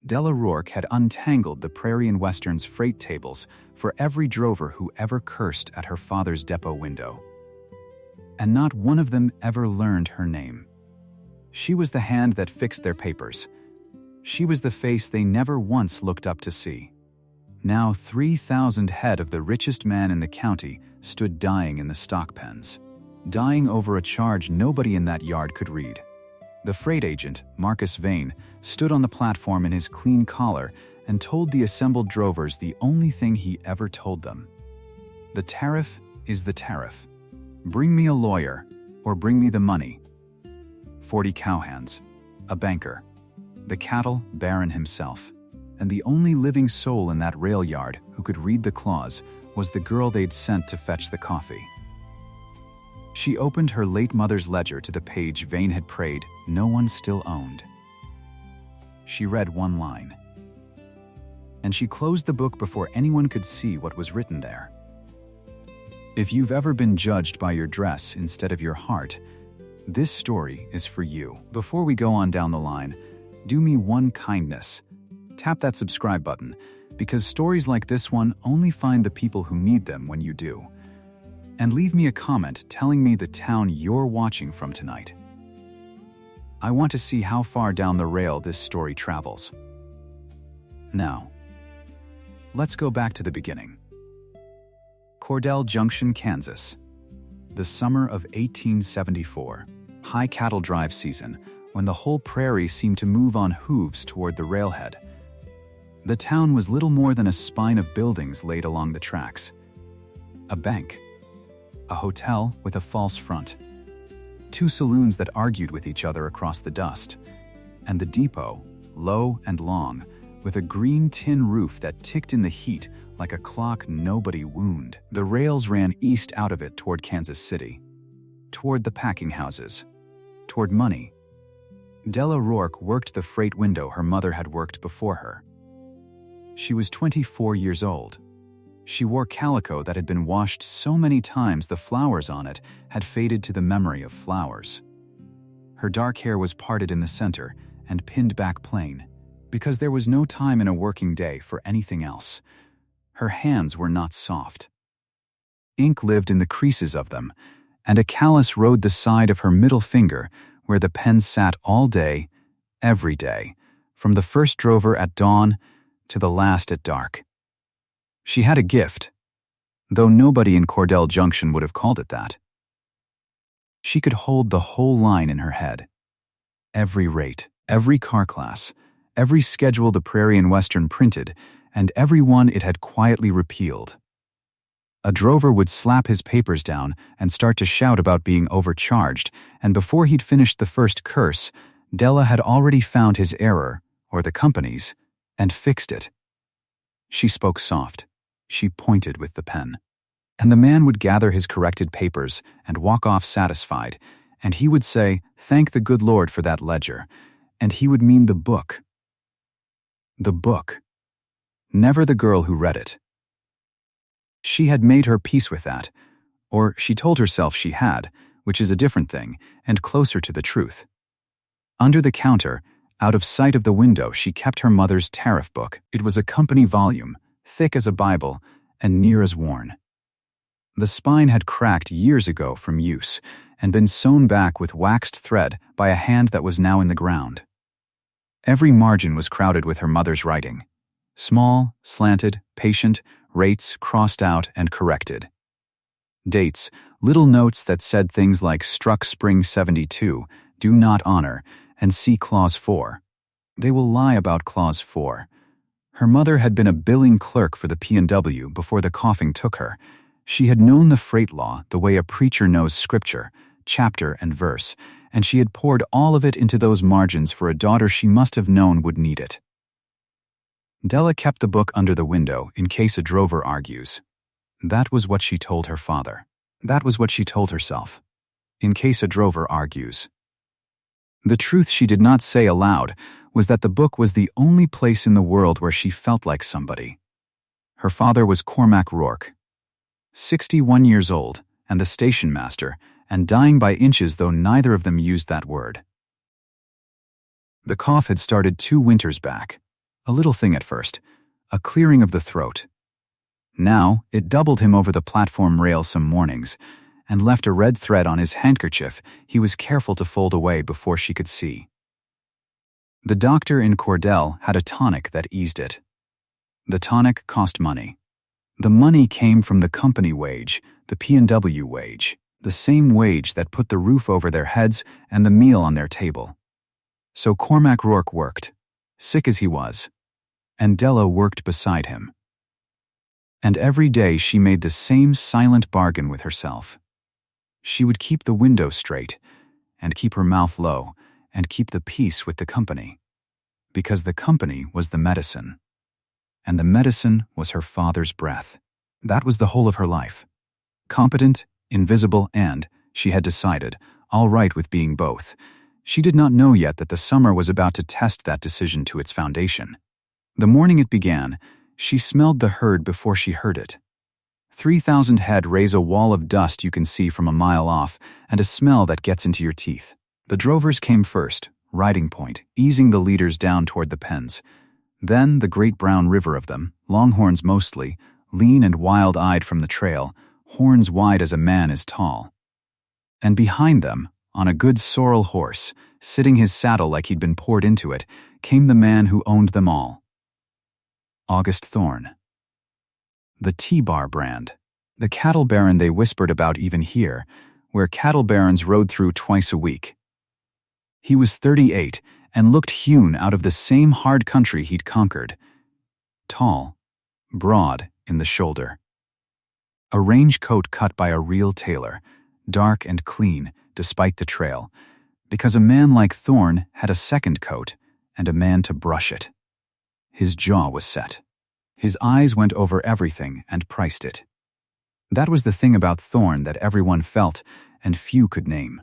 Della Rourke had untangled the Prairie and Western's freight tables for every drover who ever cursed at her father's depot window. And not one of them ever learned her name. She was the hand that fixed their papers. She was the face they never once looked up to see. Now 3,000 head of the richest man in the county stood dying in the stock pens, dying over a charge nobody in that yard could read. The freight agent, Marcus Vane, stood on the platform in his clean collar and told the assembled drovers the only thing he ever told them. The tariff is the tariff. Bring me a lawyer, or bring me the money. 40 cowhands, a banker, the cattle baron himself, and the only living soul in that rail yard who could read the clause was the girl they'd sent to fetch the coffee. She opened her late mother's ledger to the page Vane had prayed no one still owned. She read one line. And she closed the book before anyone could see what was written there. If you've ever been judged by your dress instead of your heart, this story is for you. Before we go on down the line, do me one kindness. Tap that subscribe button, because stories like this one only find the people who need them when you do. And leave me a comment telling me the town you're watching from tonight. I want to see how far down the rail this story travels. Now, let's go back to the beginning. Cordell Junction, Kansas. The summer of 1874. High cattle drive season, when the whole prairie seemed to move on hooves toward the railhead. The town was little more than a spine of buildings laid along the tracks. A bank. A hotel with a false front. 2 saloons that argued with each other across the dust. And the depot, low and long, with a green tin roof that ticked in the heat like a clock nobody wound. The rails ran east out of it toward Kansas City, toward the packing houses, toward money. Della Rourke worked the freight window her mother had worked before her. She was 24 years old. She wore calico that had been washed so many times the flowers on it had faded to the memory of flowers. Her dark hair was parted in the center and pinned back plain, because there was no time in a working day for anything else. Her hands were not soft. Ink lived in the creases of them, and a callus rode the side of her middle finger where the pen sat all day, every day, from the first drover at dawn to the last at dark. She had a gift, though nobody in Cordell Junction would have called it that. She could hold the whole line in her head. Every rate, every car class, every schedule the Prairie and Western printed, and every one it had quietly repealed. A drover would slap his papers down and start to shout about being overcharged, and before he'd finished the first curse, Della had already found his error, or the company's, and fixed it. She spoke soft. She pointed with the pen. And the man would gather his corrected papers and walk off satisfied, and he would say, "Thank the good Lord for that ledger," and he would mean the book. The book. Never the girl who read it. She had made her peace with that, or she told herself she had, which is a different thing, and closer to the truth. Under the counter, out of sight of the window, she kept her mother's tariff book. It was a company volume, thick as a Bible, and near as worn. The spine had cracked years ago from use, and been sewn back with waxed thread by a hand that was now in the ground. Every margin was crowded with her mother's writing. Small, slanted, patient, rates crossed out and corrected. Dates, little notes that said things like struck spring 72, do not honor, and see clause 4. They will lie about clause 4. Her mother had been a billing clerk for the P&W before the coughing took her. She had known the freight law the way a preacher knows scripture, chapter and verse, and she had poured all of it into those margins for a daughter she must have known would need it. Della kept the book under the window in case a drover argues. That was what she told her father. That was what she told herself. In case a drover argues. The truth she did not say aloud was that the book was the only place in the world where she felt like somebody. Her father was Cormac Rourke, 61 years old, and the stationmaster, and dying by inches, though neither of them used that word. The cough had started 2 winters back. A little thing at first, a clearing of the throat. Now, it doubled him over the platform rail some mornings, and left a red thread on his handkerchief he was careful to fold away before she could see. The doctor in Cordell had a tonic that eased it. The tonic cost money. The money came from the company wage, the P&W wage, the same wage that put the roof over their heads and the meal on their table. So Cormac Rourke worked, sick as he was, and Della worked beside him. And every day she made the same silent bargain with herself. She would keep the window straight, and keep her mouth low, and keep the peace with the company, because the company was the medicine, and the medicine was her father's breath. That was the whole of her life. Competent, invisible, and, she had decided, all right with being both. She did not know yet that the summer was about to test that decision to its foundation. The morning it began, she smelled the herd before she heard it. 3,000 head raise a wall of dust you can see from a mile off, and a smell that gets into your teeth. The drovers came first, riding point, easing the leaders down toward the pens. Then the great brown river of them, longhorns mostly, lean and wild-eyed from the trail, horns wide as a man is tall. And behind them, on a good sorrel horse, sitting his saddle like he'd been poured into it, came the man who owned them all. August Thorne. The T-Bar brand. The cattle baron they whispered about even here, where cattle barons rode through twice a week. He was 38 and looked hewn out of the same hard country he'd conquered. Tall, broad in the shoulder. A range coat cut by a real tailor, dark and clean despite the trail, because a man like Thorne had a second coat and a man to brush it. His jaw was set. His eyes went over everything and priced it. That was the thing about Thorne that everyone felt and few could name.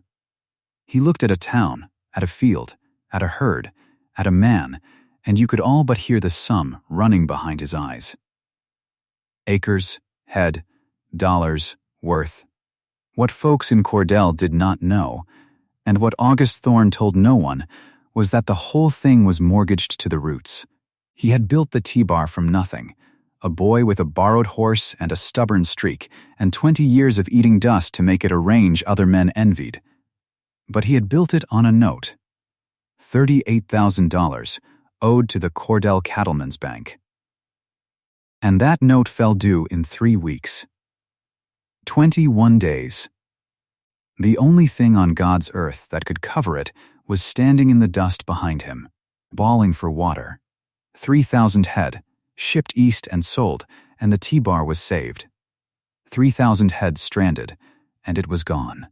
He looked at a town, at a field, at a herd, at a man, and you could all but hear the sum running behind his eyes. Acres, head, dollars, worth. What folks in Cordell did not know, and what August Thorne told no one, was that the whole thing was mortgaged to the roots. He had built the T-Bar from nothing, a boy with a borrowed horse and a stubborn streak, and 20 years of eating dust to make it a range other men envied. But he had built it on a note. $38,000, owed to the Cordell Cattlemen's Bank. And that note fell due in 3 weeks. 21 days. The only thing on God's earth that could cover it was standing in the dust behind him, bawling for water. 3,000 head, shipped east and sold, and the T-Bar was saved. 3,000 head stranded, and it was gone.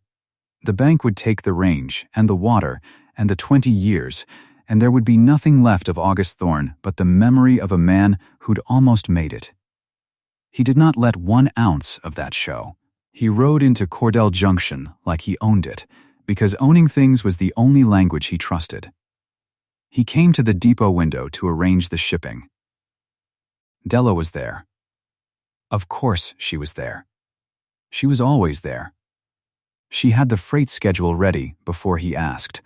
The bank would take the range, and the water, and the 20 years, and there would be nothing left of August Thorne but the memory of a man who'd almost made it. He did not let 1 ounce of that show. He rode into Cordell Junction like he owned it, because owning things was the only language he trusted. He came to the depot window to arrange the shipping. Della was there. Of course she was there. She was always there. She had the freight schedule ready before he asked,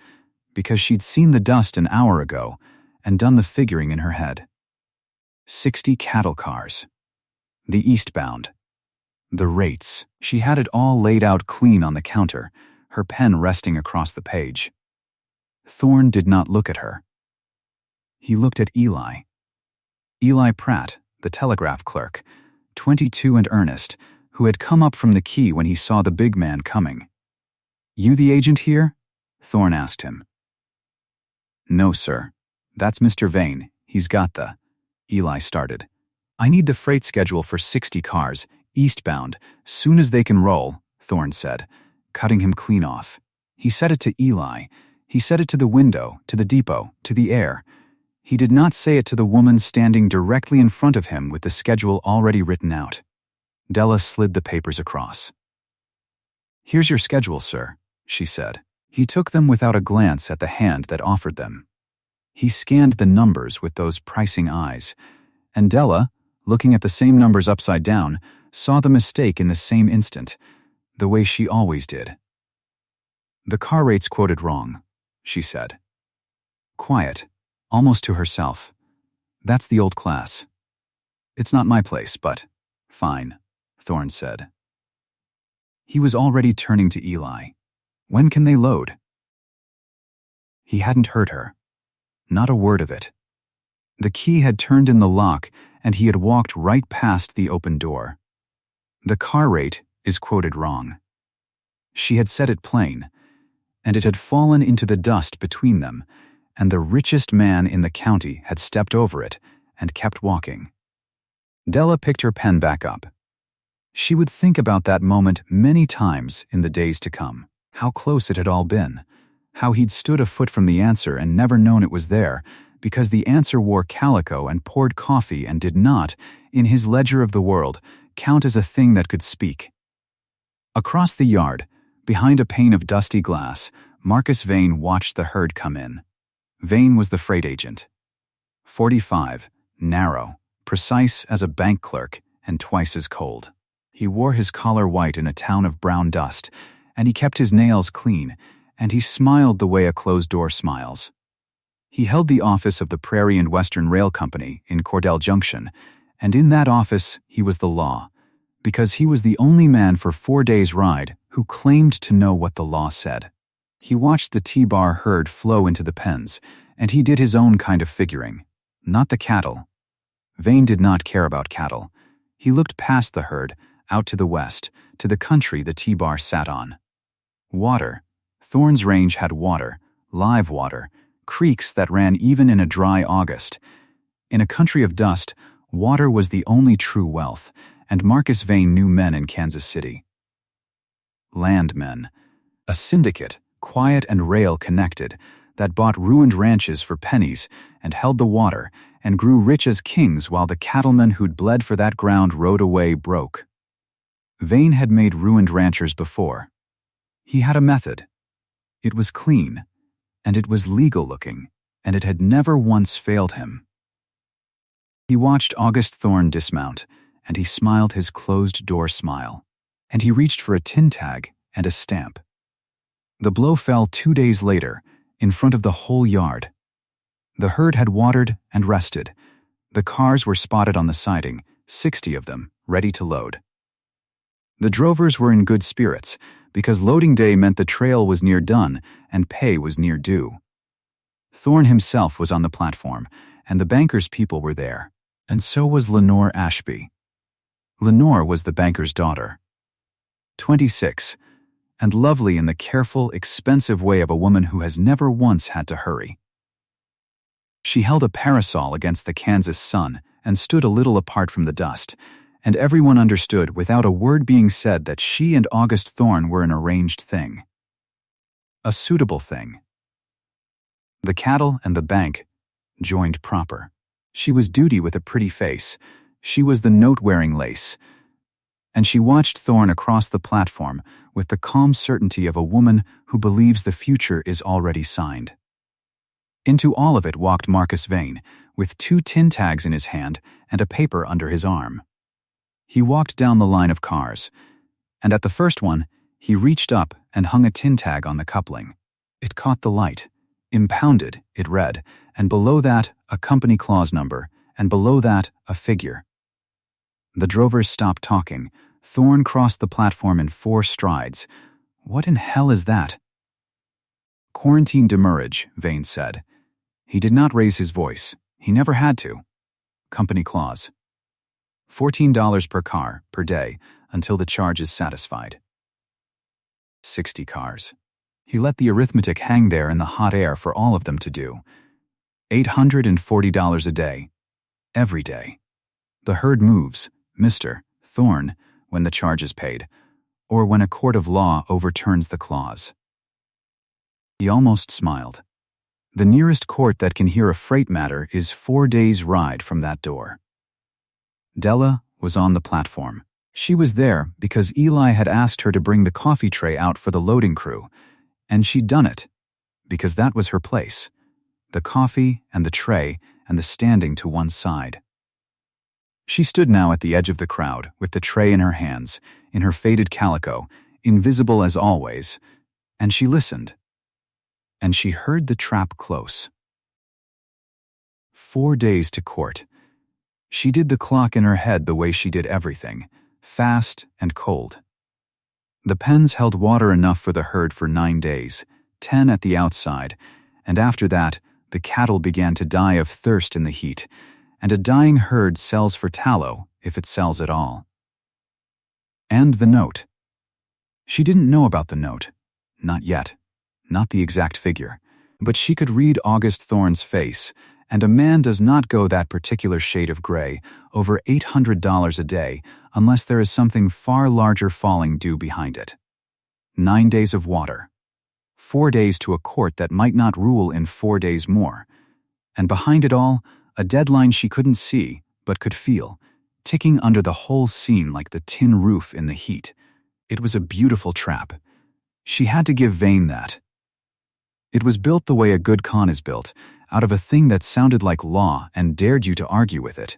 because she'd seen the dust an hour ago and done the figuring in her head. 60 cattle cars. The eastbound. The rates. She had it all laid out clean on the counter, her pen resting across the page. Thorne did not look at her. He looked at Eli. Eli Pratt, the telegraph clerk, 22 and earnest, who had come up from the quay when he saw the big man coming. "You the agent here?" Thorne asked him. "No, sir. That's Mr. Vane. He's got the—" Eli started. "I need the freight schedule for 60 cars, eastbound, soon as they can roll," Thorne said, cutting him clean off. He said it to Eli. He said it to the window, to the depot, to the air. He did not say it to the woman standing directly in front of him with the schedule already written out. Della slid the papers across. "Here's your schedule, sir," she said. He took them without a glance at the hand that offered them. He scanned the numbers with those pricing eyes, and Della, looking at the same numbers upside down, saw the mistake in the same instant, the way she always did. "The car rate's quoted wrong," she said. Quiet, almost to herself. That's the old class. It's not my place, but fine, Thorne said. He was already turning to Eli. When can they load? He hadn't heard her. Not a word of it. The key had turned in the lock, and he had walked right past the open door. The car rate is quoted wrong. She had said it plain, and it had fallen into the dust between them, and the richest man in the county had stepped over it and kept walking. Della picked her pen back up. She would think about that moment many times in the days to come, how close it had all been, how he'd stood a foot from the answer and never known it was there, because the answer wore calico and poured coffee and did not, in his ledger of the world, count as a thing that could speak. Across the yard, behind a pane of dusty glass, Marcus Vane watched the herd come in. Vane was the freight agent. 45, narrow, precise as a bank clerk, and twice as cold. He wore his collar white in a town of brown dust, and he kept his nails clean, and he smiled the way a closed door smiles. He held the office of the Prairie and Western Rail Company in Cordell Junction, and in that office he was the law, because he was the only man for 4 days' ride who claimed to know what the law said. He watched the T-bar herd flow into the pens, and he did his own kind of figuring, not the cattle. Vane did not care about cattle. He looked past the herd, out to the west, to the country the T-bar sat on. Water. Thorne's range had water, live water, creeks that ran even in a dry August. In a country of dust, water was the only true wealth, and Marcus Vane knew men in Kansas City. Landmen. A syndicate, quiet and rail-connected, that bought ruined ranches for pennies and held the water and grew rich as kings while the cattlemen who'd bled for that ground rode away broke. Vane had made ruined ranchers before. He had a method. It was clean, and it was legal-looking, and it had never once failed him. He watched August Thorne dismount, and he smiled his closed-door smile, and he reached for a tin tag and a stamp. The blow fell 2 days later, in front of the whole yard. The herd had watered and rested. The cars were spotted on the siding, 60 of them, ready to load. The drovers were in good spirits, because loading day meant the trail was near done and pay was near due. Thorne himself was on the platform, and the banker's people were there, and so was Lenore Ashby. Lenore was the banker's daughter. 26, and lovely in the careful, expensive way of a woman who has never once had to hurry. She held a parasol against the Kansas sun and stood a little apart from the dust, and everyone understood without a word being said that she and August Thorne were an arranged thing. A suitable thing. The cattle and the bank joined proper. She was Duty with a pretty face. She was the note-wearing Lace. And she watched Thorne across the platform with the calm certainty of a woman who believes the future is already signed. Into all of it walked Marcus Vane, with 2 tin tags in his hand and a paper under his arm. He walked down the line of cars, and at the first one, he reached up and hung a tin tag on the coupling. It caught the light. Impounded, it read, and below that, a company clause number, and below that, a figure. The drovers stopped talking. Thorne crossed the platform in 4 strides. What in hell is that? Quarantine demurrage, Vane said. He did not raise his voice. He never had to. Company clause. $14 per car, per day, until the charge is satisfied. 60 cars. He let the arithmetic hang there in the hot air for all of them to do. $840 a day. Every day. The herd moves, Mr. Thorne, when the charge is paid, or when a court of law overturns the clause. He almost smiled. The nearest court that can hear a freight matter is 4 days' ride from that door. Della was on the platform. She was there because Eli had asked her to bring the coffee tray out for the loading crew, and she'd done it, because that was her place, the coffee and the tray and the standing to one side. She stood now at the edge of the crowd, with the tray in her hands, in her faded calico, invisible as always, and she listened. And she heard the trap close. 4 days to court. She did the clock in her head the way she did everything, fast and cold. The pens held water enough for the herd for 9 days, 10 at the outside, and after that, the cattle began to die of thirst in the heat, and a dying herd sells for tallow, if it sells at all. And the note. She didn't know about the note. Not yet. Not the exact figure. But she could read August Thorne's face, and a man does not go that particular shade of gray over $800 a day unless there is something far larger falling due behind it. 9 days of water. 4 days to a court that might not rule in 4 days more. And behind it all, a deadline she couldn't see, but could feel, ticking under the whole scene like the tin roof in the heat. It was a beautiful trap. She had to give Vane that. It was built the way a good con is built, out of a thing that sounded like law and dared you to argue with it.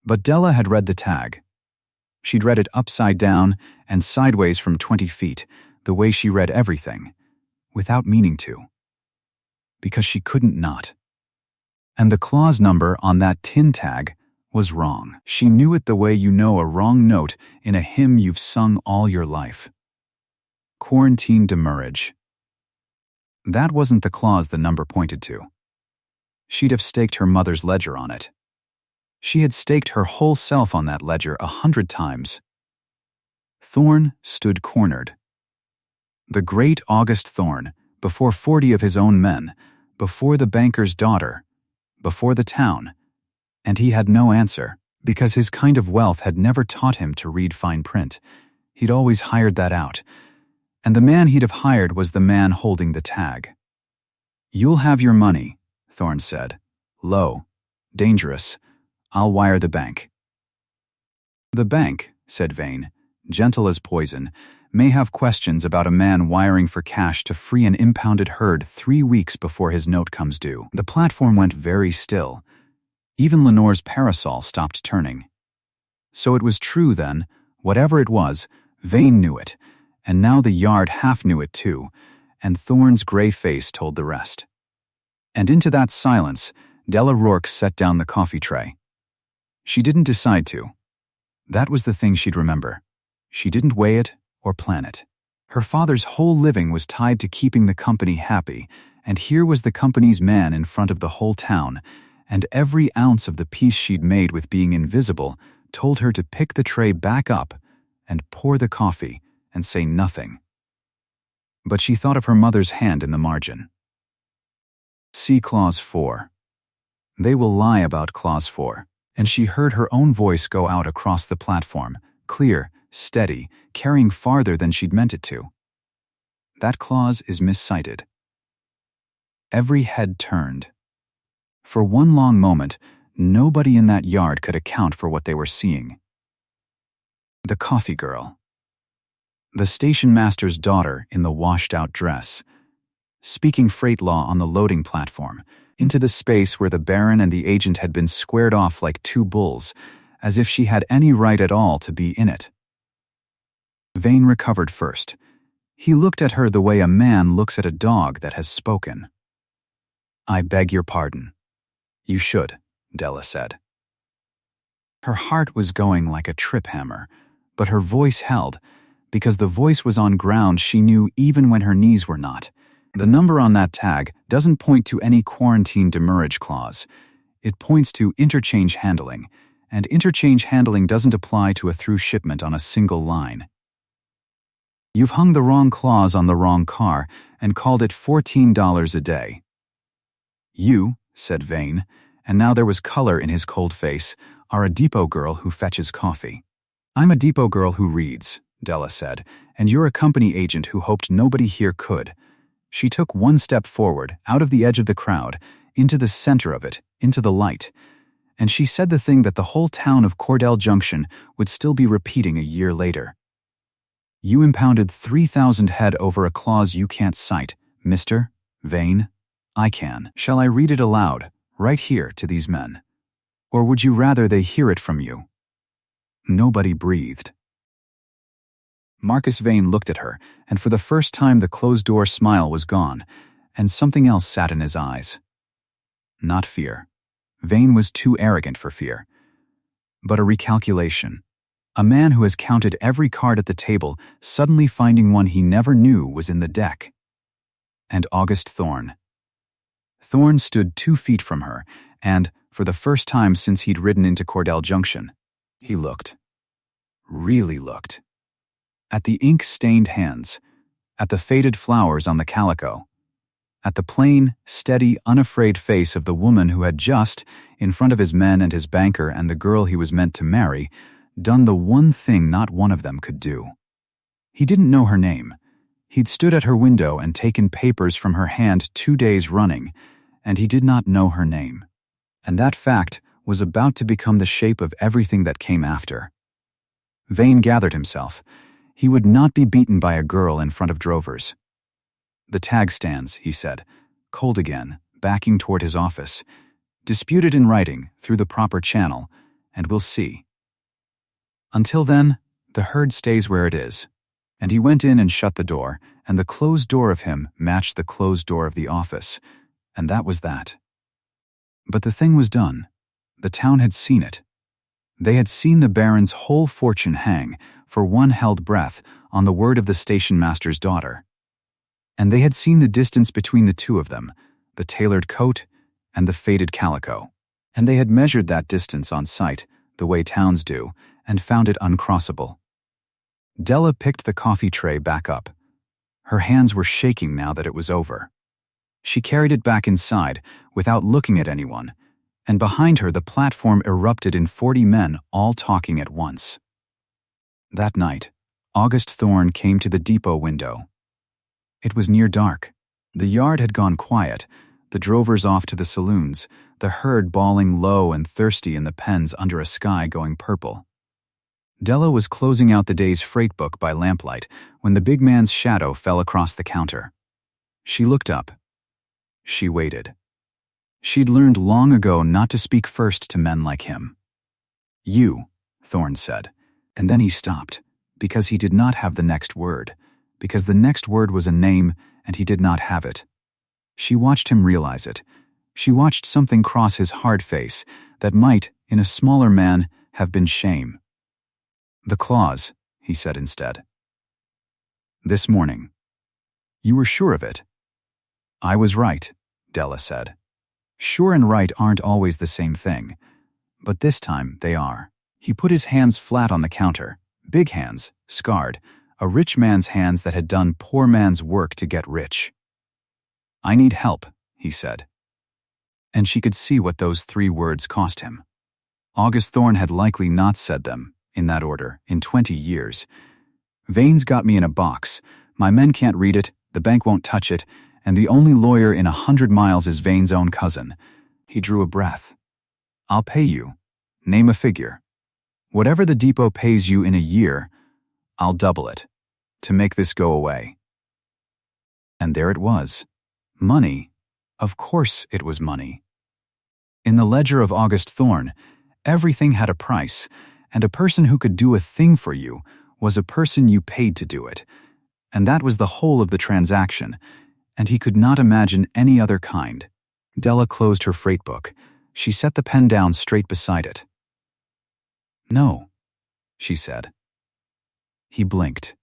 But Della had read the tag. She'd read it upside down and sideways from 20 feet, the way she read everything, without meaning to. Because she couldn't not. And the clause number on that tin tag was wrong. She knew it the way you know a wrong note in a hymn you've sung all your life. Quarantine demurrage. That wasn't the clause the number pointed to. She'd have staked her mother's ledger on it. She had staked her whole self on that ledger 100 times. Thorne stood cornered. The great August Thorne, before 40 of his own men, before the banker's daughter, before the town, and he had no answer, because his kind of wealth had never taught him to read fine print. He'd always hired that out. And the man he'd have hired was the man holding the tag. "You'll have your money," Thorne said. "Low. Dangerous. I'll wire the bank." "The bank," said Vane, gentle as poison, "may have questions about a man wiring for cash to free an impounded herd 3 weeks before his note comes due." The platform went very still. Even Lenore's parasol stopped turning. So it was true then. Whatever it was, Vane knew it. And now the yard half knew it too, and Thorne's gray face told the rest. And into that silence, Della Rourke set down the coffee tray. She didn't decide to. That was the thing she'd remember. She didn't weigh it or plan it. Her father's whole living was tied to keeping the company happy, and here was the company's man in front of the whole town, and every ounce of the peace she'd made with being invisible told her to pick the tray back up and pour the coffee and say nothing. But she thought of her mother's hand in the margin. See Clause 4. They will lie about Clause 4, and she heard her own voice go out across the platform, clear, steady, carrying farther than she'd meant it to. That clause is miscited. Every head turned. For one long moment, nobody in that yard could account for what they were seeing. The coffee girl. The stationmaster's daughter in the washed-out dress, speaking freight law on the loading platform, into the space where the baron and the agent had been squared off like two bulls, as if she had any right at all to be in it. Vane recovered first. He looked at her the way a man looks at a dog that has spoken. "I beg your pardon." "You should," Della said. Her heart was going like a trip hammer, but her voice held, because the voice was on ground she knew even when her knees were not. The number on that tag doesn't point to any quarantine demurrage clause. It points to interchange handling, and interchange handling doesn't apply to a through shipment on a single line. You've hung the wrong clause on the wrong car and called it $14 a day. You, said Vane, and now there was color in his cold face, are a depot girl who fetches coffee. I'm a depot girl who reads, Della said, and you're a company agent who hoped nobody here could. She took one step forward, out of the edge of the crowd, into the center of it, into the light. And she said the thing that the whole town of Cordell Junction would still be repeating a year later. You impounded 3,000 head over a clause you can't cite, Mr. Vane. I can. Shall I read it aloud, right here to these men? Or would you rather they hear it from you? Nobody breathed. Marcus Vane looked at her, and for the first time the closed-door smile was gone, and something else sat in his eyes. Not fear. Vane was too arrogant for fear. But a recalculation. A man who has counted every card at the table suddenly finding one he never knew was in the deck. And August Thorne. Thorne stood 2 feet from her, and, for the first time since he'd ridden into Cordell Junction, he looked. Really looked. At the ink-stained hands, at the faded flowers on the calico, at the plain, steady, unafraid face of the woman who had just, in front of his men and his banker and the girl he was meant to marry, done the one thing not one of them could do. He didn't know her name. He'd stood at her window and taken papers from her hand 2 days running, and he did not know her name. And that fact was about to become the shape of everything that came after. Vane gathered himself. He would not be beaten by a girl in front of drovers. The tag stands, he said, cold again, backing toward his office. Dispute it in writing, through the proper channel, and we'll see. Until then, the herd stays where it is. And he went in and shut the door, and the closed door of him matched the closed door of the office, and that was that. But the thing was done. The town had seen it. They had seen the Baron's whole fortune hang, for one held breath, on the word of the stationmaster's daughter. And they had seen the distance between the two of them, the tailored coat and the faded calico. And they had measured that distance on sight, the way towns do, and found it uncrossable. Della picked the coffee tray back up. Her hands were shaking now that it was over. She carried it back inside, without looking at anyone, and behind her the platform erupted in 40 men all talking at once. That night, August Thorne came to the depot window. It was near dark. The yard had gone quiet, the drovers off to the saloons, the herd bawling low and thirsty in the pens under a sky going purple. Della was closing out the day's freight book by lamplight when the big man's shadow fell across the counter. She looked up. She waited. She'd learned long ago not to speak first to men like him. "You," Thorne said, and then he stopped, because he did not have the next word, because the next word was a name and he did not have it. She watched him realize it. She watched something cross his hard face that might, in a smaller man, have been shame. "The clause," he said instead. "This morning." "You were sure of it?" "I was right," Della said. "Sure and right aren't always the same thing, but this time they are." He put his hands flat on the counter, big hands, scarred, a rich man's hands that had done poor man's work to get rich. "I need help," he said. And she could see what those 3 words cost him. August Thorne had likely not said them, in that order, in 20 years. "Vane's got me in a box. My men can't read it, the bank won't touch it, and the only lawyer in 100 miles is Vane's own cousin." He drew a breath. "I'll pay you. Name a figure. Whatever the depot pays you in a year, I'll double it, to make this go away." And there it was. Money. Of course it was money. In the ledger of August Thorne, everything had a price, and a person who could do a thing for you was a person you paid to do it. And that was the whole of the transaction, and he could not imagine any other kind. Della closed her freight book. She set the pen down straight beside it. "No," she said. He blinked.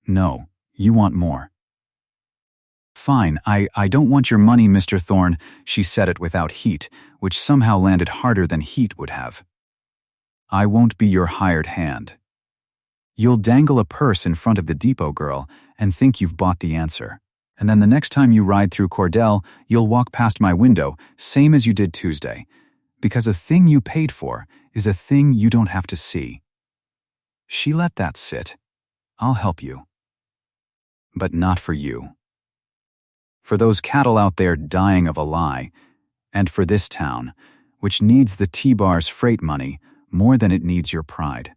"No, you want more." "Fine, I don't want your money, Mr. Thorne," she said it without heat, which somehow landed harder than heat would have. "I won't be your hired hand. You'll dangle a purse in front of the depot girl and think you've bought the answer. And then the next time you ride through Cordell, you'll walk past my window, same as you did Tuesday. Because a thing you paid for is a thing you don't have to see." She let that sit. "I'll help you. But not for you. For those cattle out there dying of a lie, and for this town, which needs the T-Bar's freight money more than it needs your pride.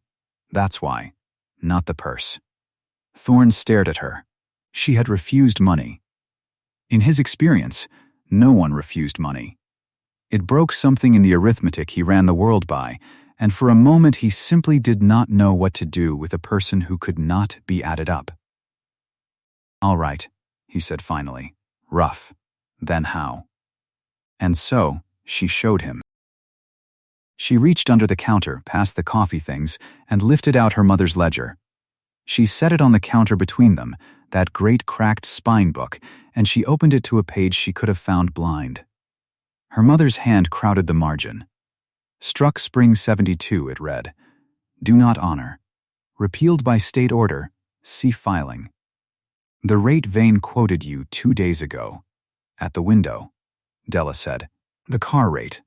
That's why, not the purse." Thorne stared at her. She had refused money. In his experience, no one refused money. It broke something in the arithmetic he ran the world by, and for a moment he simply did not know what to do with a person who could not be added up. "All right," he said finally. "Rough. Then how?" And so, she showed him. She reached under the counter, past the coffee things, and lifted out her mother's ledger. She set it on the counter between them, that great cracked spine book, and she opened it to a page she could have found blind. Her mother's hand crowded the margin. Struck Spring 72, it read. Do not honor. Repealed by state order. See filing. The rate Vane quoted you 2 days ago. At the window. Della said. The car rate.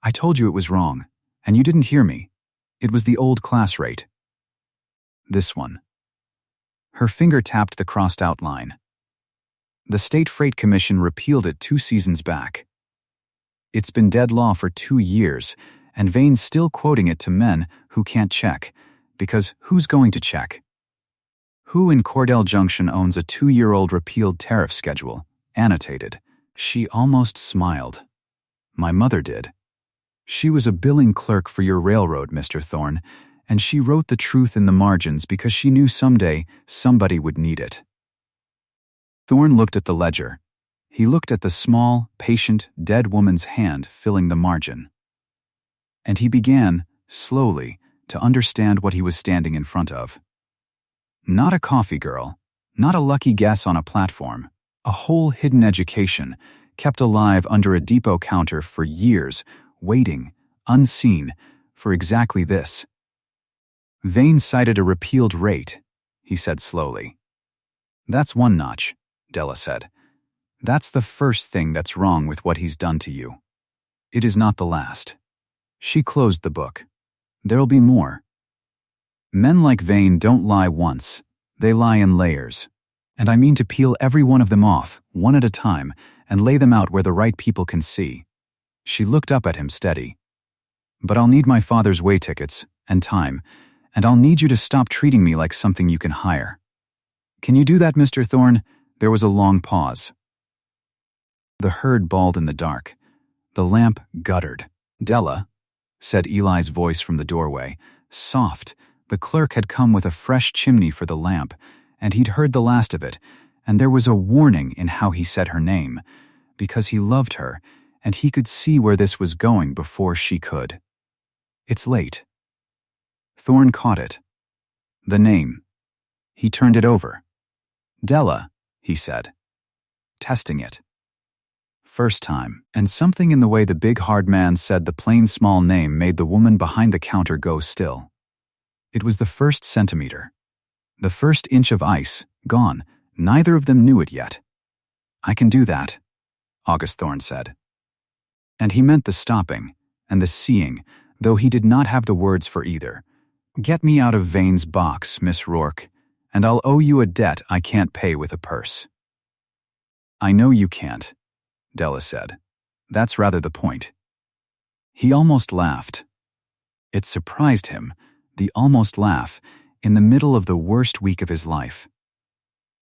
I told you it was wrong, and you didn't hear me. It was the old class rate. This one. Her finger tapped the crossed-out line. The State Freight Commission repealed it 2 seasons back. It's been dead law for 2 years, and Vane's still quoting it to men who can't check, because who's going to check? Who in Cordell Junction owns a 2-year-old repealed tariff schedule, annotated? She almost smiled. My mother did. She was a billing clerk for your railroad, Mr. Thorne, and she wrote the truth in the margins because she knew someday somebody would need it. Thorne looked at the ledger. He looked at the small, patient, dead woman's hand filling the margin. And he began, slowly, to understand what he was standing in front of. Not a coffee girl, not a lucky guess on a platform, a whole hidden education, kept alive under a depot counter for years, waiting, unseen, for exactly this. Vane cited a repealed rate, he said slowly. That's one notch, Della said. That's the first thing that's wrong with what he's done to you. It is not the last. She closed the book. There'll be more. Men like Vane don't lie once. They lie in layers. And I mean to peel every one of them off, one at a time, and lay them out where the right people can see. She looked up at him steady. But I'll need my father's way tickets, and time, and I'll need you to stop treating me like something you can hire. Can you do that, Mr. Thorne? There was a long pause. The herd bawled in the dark. The lamp guttered. Della, said Eli's voice from the doorway, soft. The clerk had come with a fresh chimney for the lamp, and he'd heard the last of it, and there was a warning in how he said her name, because he loved her, and he could see where this was going before she could. It's late. Thorne caught it. The name. He turned it over. Della, he said. Testing it. First time, and something in the way the big hard man said the plain small name made the woman behind the counter go still. It was the first centimeter. The first inch of ice, gone. Neither of them knew it yet. I can do that, August Thorne said. And he meant the stopping, and the seeing, though he did not have the words for either. Get me out of Vane's box, Miss Rourke, and I'll owe you a debt I can't pay with a purse. I know you can't, Della said. That's rather the point. He almost laughed. It surprised him, the almost laugh, in the middle of the worst week of his life.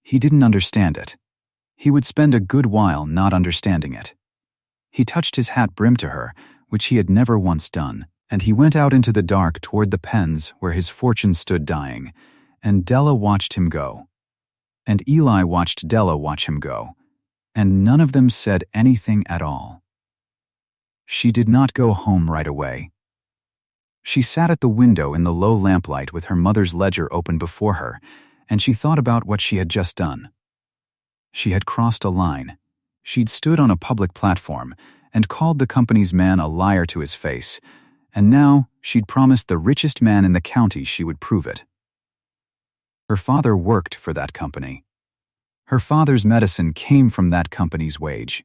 He didn't understand it. He would spend a good while not understanding it. He touched his hat brim to her, which he had never once done, and he went out into the dark toward the pens where his fortune stood dying, and Della watched him go. And Eli watched Della watch him go, and none of them said anything at all. She did not go home right away. She sat at the window in the low lamplight with her mother's ledger open before her, and she thought about what she had just done. She had crossed a line. She'd stood on a public platform and called the company's man a liar to his face, and now she'd promised the richest man in the county she would prove it. Her father worked for that company. Her father's medicine came from that company's wage.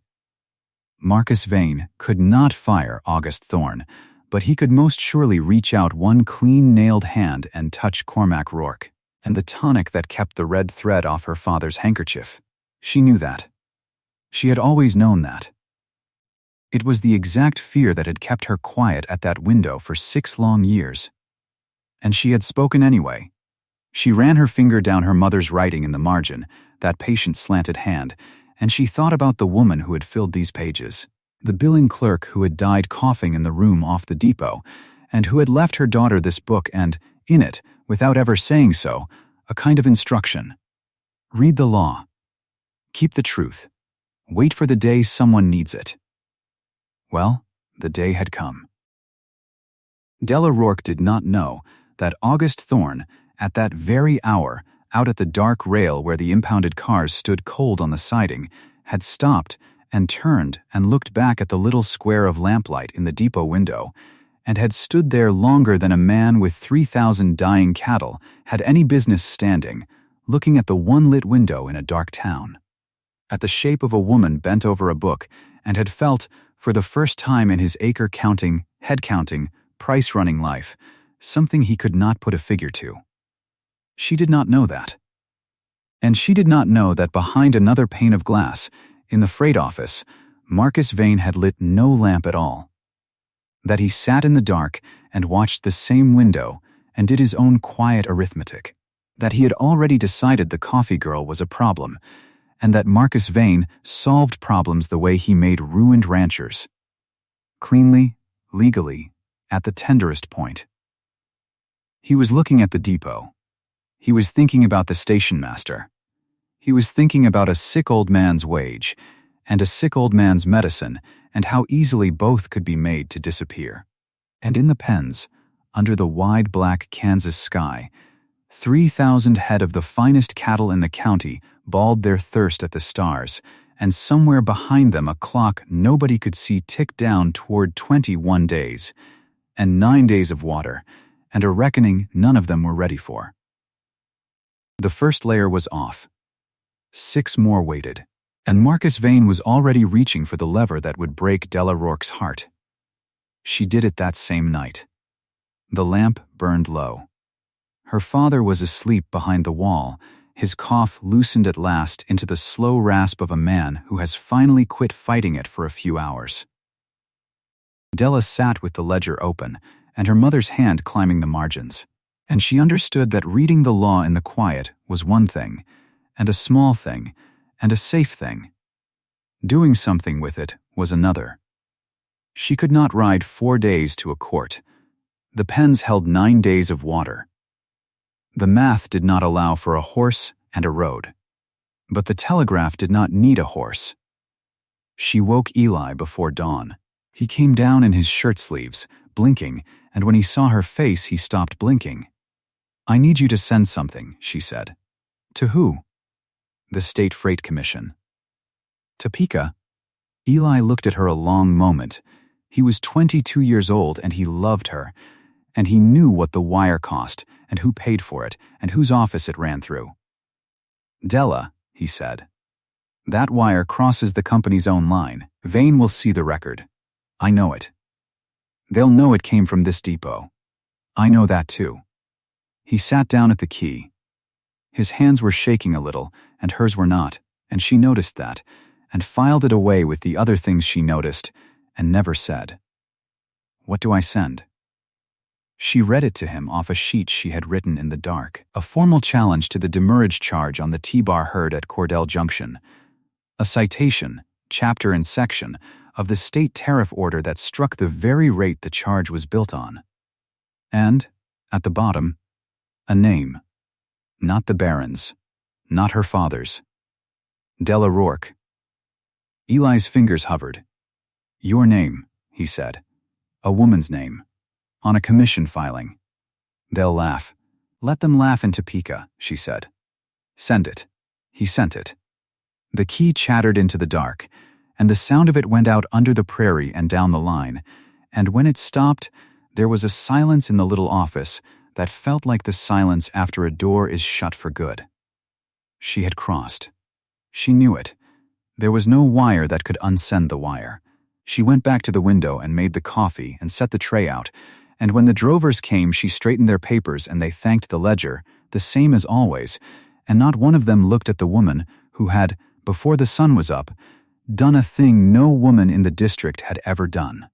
Marcus Vane could not fire August Thorne, but he could most surely reach out one clean-nailed hand and touch Cormac Rourke, and the tonic that kept the red thread off her father's handkerchief. She knew that. She had always known that. It was the exact fear that had kept her quiet at that window for 6 long years. And she had spoken anyway. She ran her finger down her mother's writing in the margin, that patient slanted hand, and she thought about the woman who had filled these pages, the billing clerk who had died coughing in the room off the depot, and who had left her daughter this book and, in it, without ever saying so, a kind of instruction. Read the law. Keep the truth. Wait for the day someone needs it. Well, the day had come. Della Rourke did not know that August Thorne, at that very hour, out at the dark rail where the impounded cars stood cold on the siding, had stopped and turned and looked back at the little square of lamplight in the depot window, and had stood there longer than a man with 3,000 dying cattle had any business standing, looking at the one lit window in a dark town. At the shape of a woman bent over a book, and had felt, for the first time in his acre-counting, head-counting, price-running life, something he could not put a figure to. She did not know that. And she did not know that behind another pane of glass, in the freight office, Marcus Vane had lit no lamp at all. That he sat in the dark and watched the same window and did his own quiet arithmetic. That he had already decided the coffee girl was a problem, and that Marcus Vane solved problems the way he made ruined ranchers. Cleanly, legally, at the tenderest point. He was looking at the depot. He was thinking about the stationmaster. He was thinking about a sick old man's wage and a sick old man's medicine and how easily both could be made to disappear. And in the pens, under the wide black Kansas sky, 3,000 head of the finest cattle in the county bawled their thirst at the stars, and somewhere behind them a clock nobody could see ticked down toward 21 days, and 9 days of water, and a reckoning none of them were ready for. The first layer was off. 6 more waited, and Marcus Vane was already reaching for the lever that would break Della Rourke's heart. She did it that same night. The lamp burned low. Her father was asleep behind the wall, his cough loosened at last into the slow rasp of a man who has finally quit fighting it for a few hours. Della sat with the ledger open, and her mother's hand climbing the margins, and she understood that reading the law in the quiet was one thing, and a small thing, and a safe thing. Doing something with it was another. She could not ride 4 days to a court. The pens held 9 days of water. The math did not allow for a horse and a road. But the telegraph did not need a horse. She woke Eli before dawn. He came down in his shirt sleeves, blinking, and when he saw her face he stopped blinking. "I need you to send something," she said. "To who?" "The State Freight Commission." "Topeka?" Eli looked at her a long moment. He was 22 years old and he loved her, and he knew what the wire cost and who paid for it and whose office it ran through. "Della," he said. "That wire crosses the company's own line. Vane will see the record. I know it. They'll know it came from this depot. I know that too." He sat down at the key. His hands were shaking a little, and hers were not, and she noticed that, and filed it away with the other things she noticed, and never said. "What do I send?" She read it to him off a sheet she had written in the dark, a formal challenge to the demurrage charge on the T-bar herd at Cordell Junction, a citation, chapter and section, of the state tariff order that struck the very rate the charge was built on. And, at the bottom, a name. Not the Baron's, not her father's. Della Rourke. Eli's fingers hovered. "Your name," he said. "A woman's name. On a commission filing. They'll laugh. Let them laugh in Topeka," she said. "Send it." He sent it. The key chattered into the dark, and the sound of it went out under the prairie and down the line, and when it stopped, there was a silence in the little office that felt like the silence after a door is shut for good. She had crossed. She knew it. There was no wire that could unsend the wire. She went back to the window and made the coffee and set the tray out, and when the drovers came she straightened their papers and they thanked the ledger, the same as always, and not one of them looked at the woman who had, before the sun was up, done a thing no woman in the district had ever done.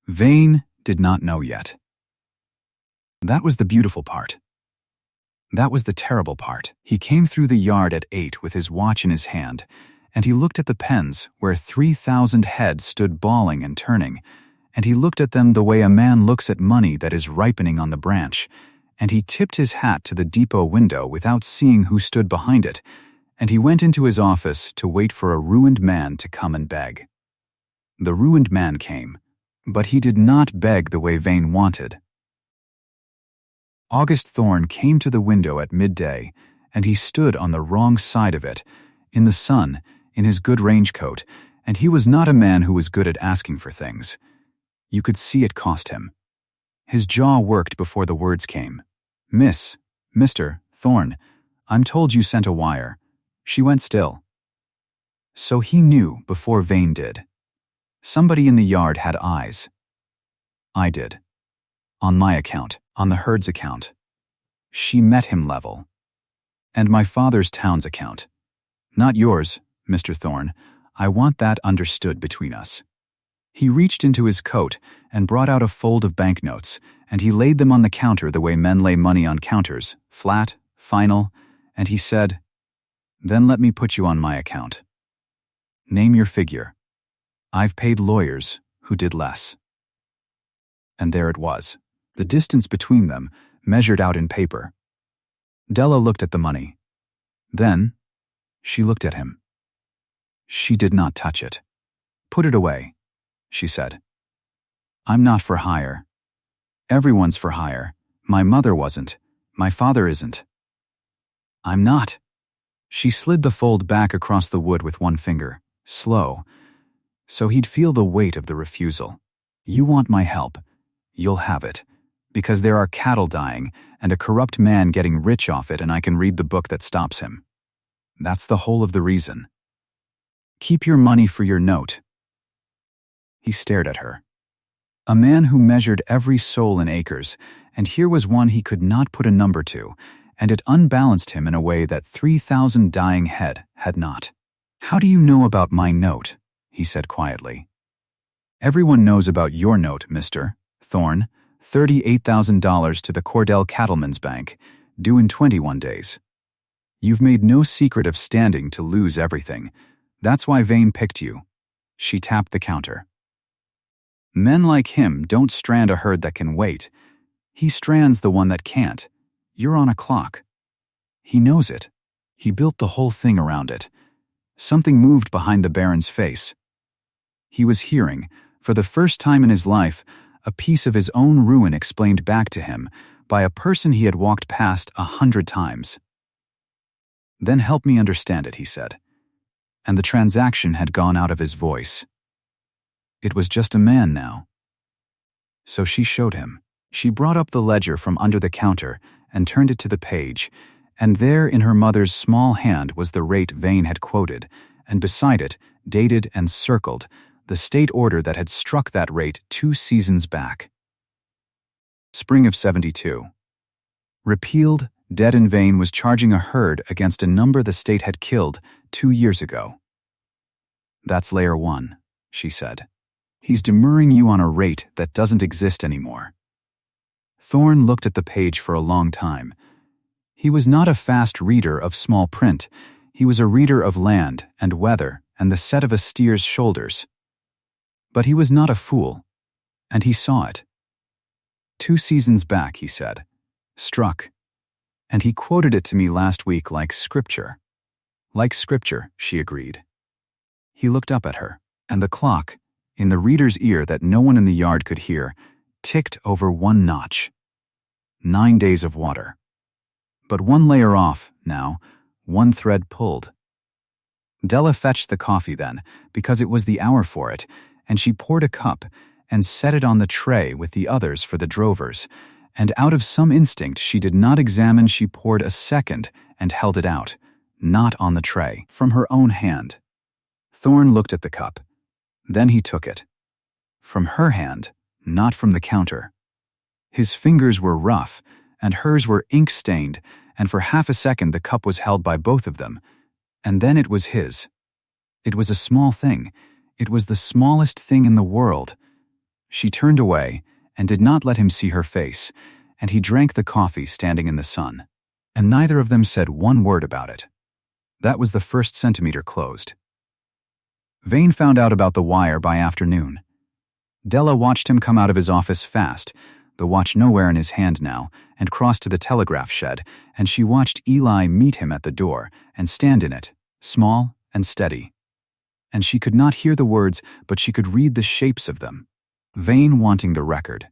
Vane did not know yet. That was the beautiful part. That was the terrible part. He came through the yard at 8 with his watch in his hand, and he looked at the pens where 3,000 heads stood bawling and turning, and he looked at them the way a man looks at money that is ripening on the branch, and he tipped his hat to the depot window without seeing who stood behind it, and he went into his office to wait for a ruined man to come and beg. The ruined man came, But he did not beg the way Vane wanted. August Thorne came to the window at midday, and he stood on the wrong side of it, in the sun, in his good range coat, and he was not a man who was good at asking for things. You could see it cost him. His jaw worked before the words came. Mr. Thorne, I'm told you sent a wire. She went still. So he knew before Vane did. Somebody in the yard had eyes. I did. On my account, on the herd's account. She met him level. And my father's town's account. Not yours, Mr. Thorne. I want that understood between us. He reached into his coat and brought out a fold of banknotes, and he laid them on the counter the way men lay money on counters, flat, final, and he said, "Then let me put you on my account. Name your figure. I've paid lawyers who did less." And there it was, the distance between them, measured out in paper. Della looked at the money. Then, she looked at him. She did not touch it. "Put it away," she said. "I'm not for hire. Everyone's for hire. My mother wasn't. My father isn't." "I'm not." She slid the fold back across the wood with one finger, slow, so he'd feel the weight of the refusal. "You want my help. You'll have it. Because there are cattle dying and a corrupt man getting rich off it, and I can read the book that stops him. That's the whole of the reason. Keep your money for your note." He stared at her. A man who measured every soul in acres, and here was one he could not put a number to, and it unbalanced him in a way that 3,000 dying head had not. "How do you know about my note?" he said quietly. "Everyone knows about your note, Mr. Thorne. $38,000 to the Cordell Cattlemen's Bank, due in 21 days. You've made no secret of standing to lose everything. That's why Vane picked you." She tapped the counter. "Men like him don't strand a herd that can wait. He strands the one that can't. You're on a clock. He knows it. He built the whole thing around it." Something moved behind the Baron's face. He was hearing, for the first time in his life, a piece of his own ruin explained back to him by a person he had walked past 100 times. "Then help me understand it," he said. And the transaction had gone out of his voice. It was just a man now. So she showed him. She brought up the ledger from under the counter and turned it to the page, and there in her mother's small hand was the rate Vane had quoted, and beside it, dated and circled, the state order that had struck that rate 2 seasons back. Spring of 72. Repealed, Dead in Vane was charging a herd against a number the state had killed 2 years ago. "That's layer 1, she said. "He's demurring you on a rate that doesn't exist anymore." Thorne looked at the page for a long time. He was not a fast reader of small print. He was a reader of land and weather and the set of a steer's shoulders. But he was not a fool, and he saw it. 2 seasons back, he said. Struck. And he quoted it to me last week like scripture. Like scripture, she agreed. He looked up at her, and the clock, in the reader's ear that no one in the yard could hear, ticked over 1 notch. 9 days of water. But 1 layer off, now, 1 thread pulled. Della fetched the coffee then, because it was the hour for it, and she poured a cup and set it on the tray with the others for the drovers, and out of some instinct she did not examine, she poured a second and held it out, not on the tray, from her own hand. Thorne looked at the cup. Then he took it. From her hand, not from the counter. His fingers were rough, and hers were ink-stained, and for half a second the cup was held by both of them, and then it was his. It was a small thing. It was the smallest thing in the world. She turned away and did not let him see her face, and he drank the coffee standing in the sun, and neither of them said 1 word about it. That was the first centimeter closed. Vane found out about the wire by afternoon. Della watched him come out of his office fast, the watch nowhere in his hand now, and cross to the telegraph shed, and she watched Eli meet him at the door and stand in it, small and steady. And she could not hear the words, but she could read the shapes of them. Vane wanting the record.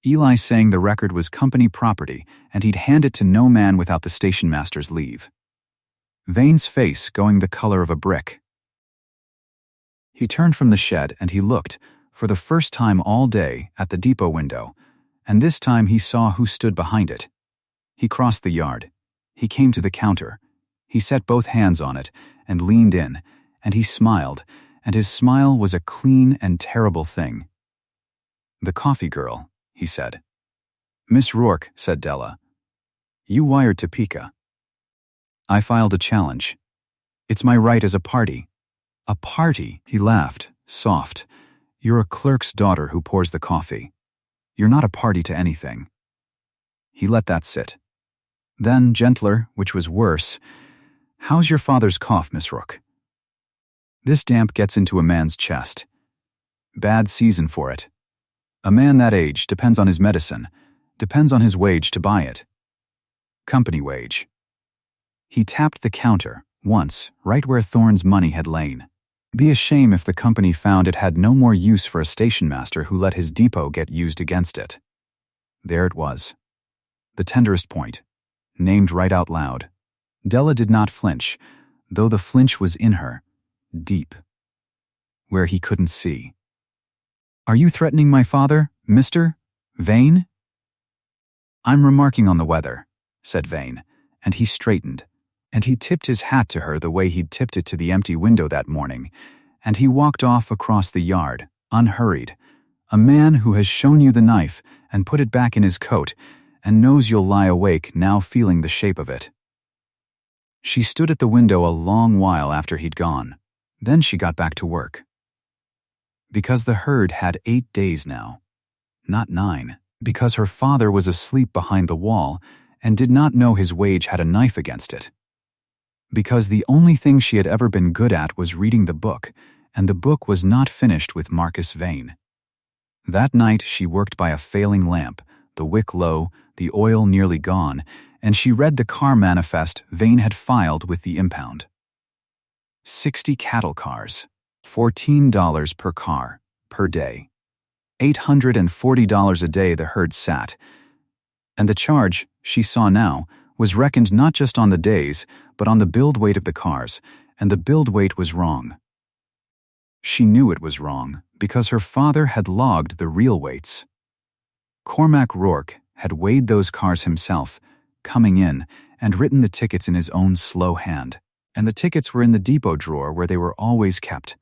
Eli saying the record was company property and he'd hand it to no man without the stationmaster's leave. Vane's face going the color of a brick. He turned from the shed and he looked, for the first time all day, at the depot window, and this time he saw who stood behind it. He crossed the yard. He came to the counter. He set both hands on it and leaned in, and he smiled, and his smile was a clean and terrible thing. "The coffee girl," he said. "Miss Rourke," said Della. "You wired Topeka." "I filed a challenge. It's my right as a party." "A party?" He laughed, soft. "You're a clerk's daughter who pours the coffee. You're not a party to anything." He let that sit. Then, gentler, which was worse, "How's your father's cough, Miss Rourke?" "This damp gets into a man's chest. Bad season for it. A man that age depends on his medicine, depends on his wage to buy it. Company wage." He tapped the counter, once, right where Thorne's money had lain. Be a shame if the company found it had no more use for a stationmaster who let his depot get used against it. There it was. The tenderest point, named right out loud. Della did not flinch, though the flinch was in her, deep, where he couldn't see. "Are you threatening my father, Mr. Vane?" "I'm remarking on the weather," said Vane, and he straightened, and he tipped his hat to her the way he'd tipped it to the empty window that morning, and he walked off across the yard, unhurried, a man who has shown you the knife and put it back in his coat and knows you'll lie awake now feeling the shape of it. She stood at the window a long while after he'd gone. Then she got back to work. Because the herd had 8 days now, not 9, because her father was asleep behind the wall and did not know his wage had a knife against it. Because the only thing she had ever been good at was reading the book, and the book was not finished with Marcus Vane. That night she worked by a failing lamp, the wick low, the oil nearly gone, and she read the car manifest Vane had filed with the impound. 60 cattle cars, $14 per car, per day. $840 a day the herd sat. And the charge, she saw now, was reckoned not just on the days, but on the build weight of the cars, and the build weight was wrong. She knew it was wrong, because her father had logged the real weights. Cormac Rourke had weighed those cars himself, coming in, and written the tickets in his own slow hand, and the tickets were in the depot drawer where they were always kept.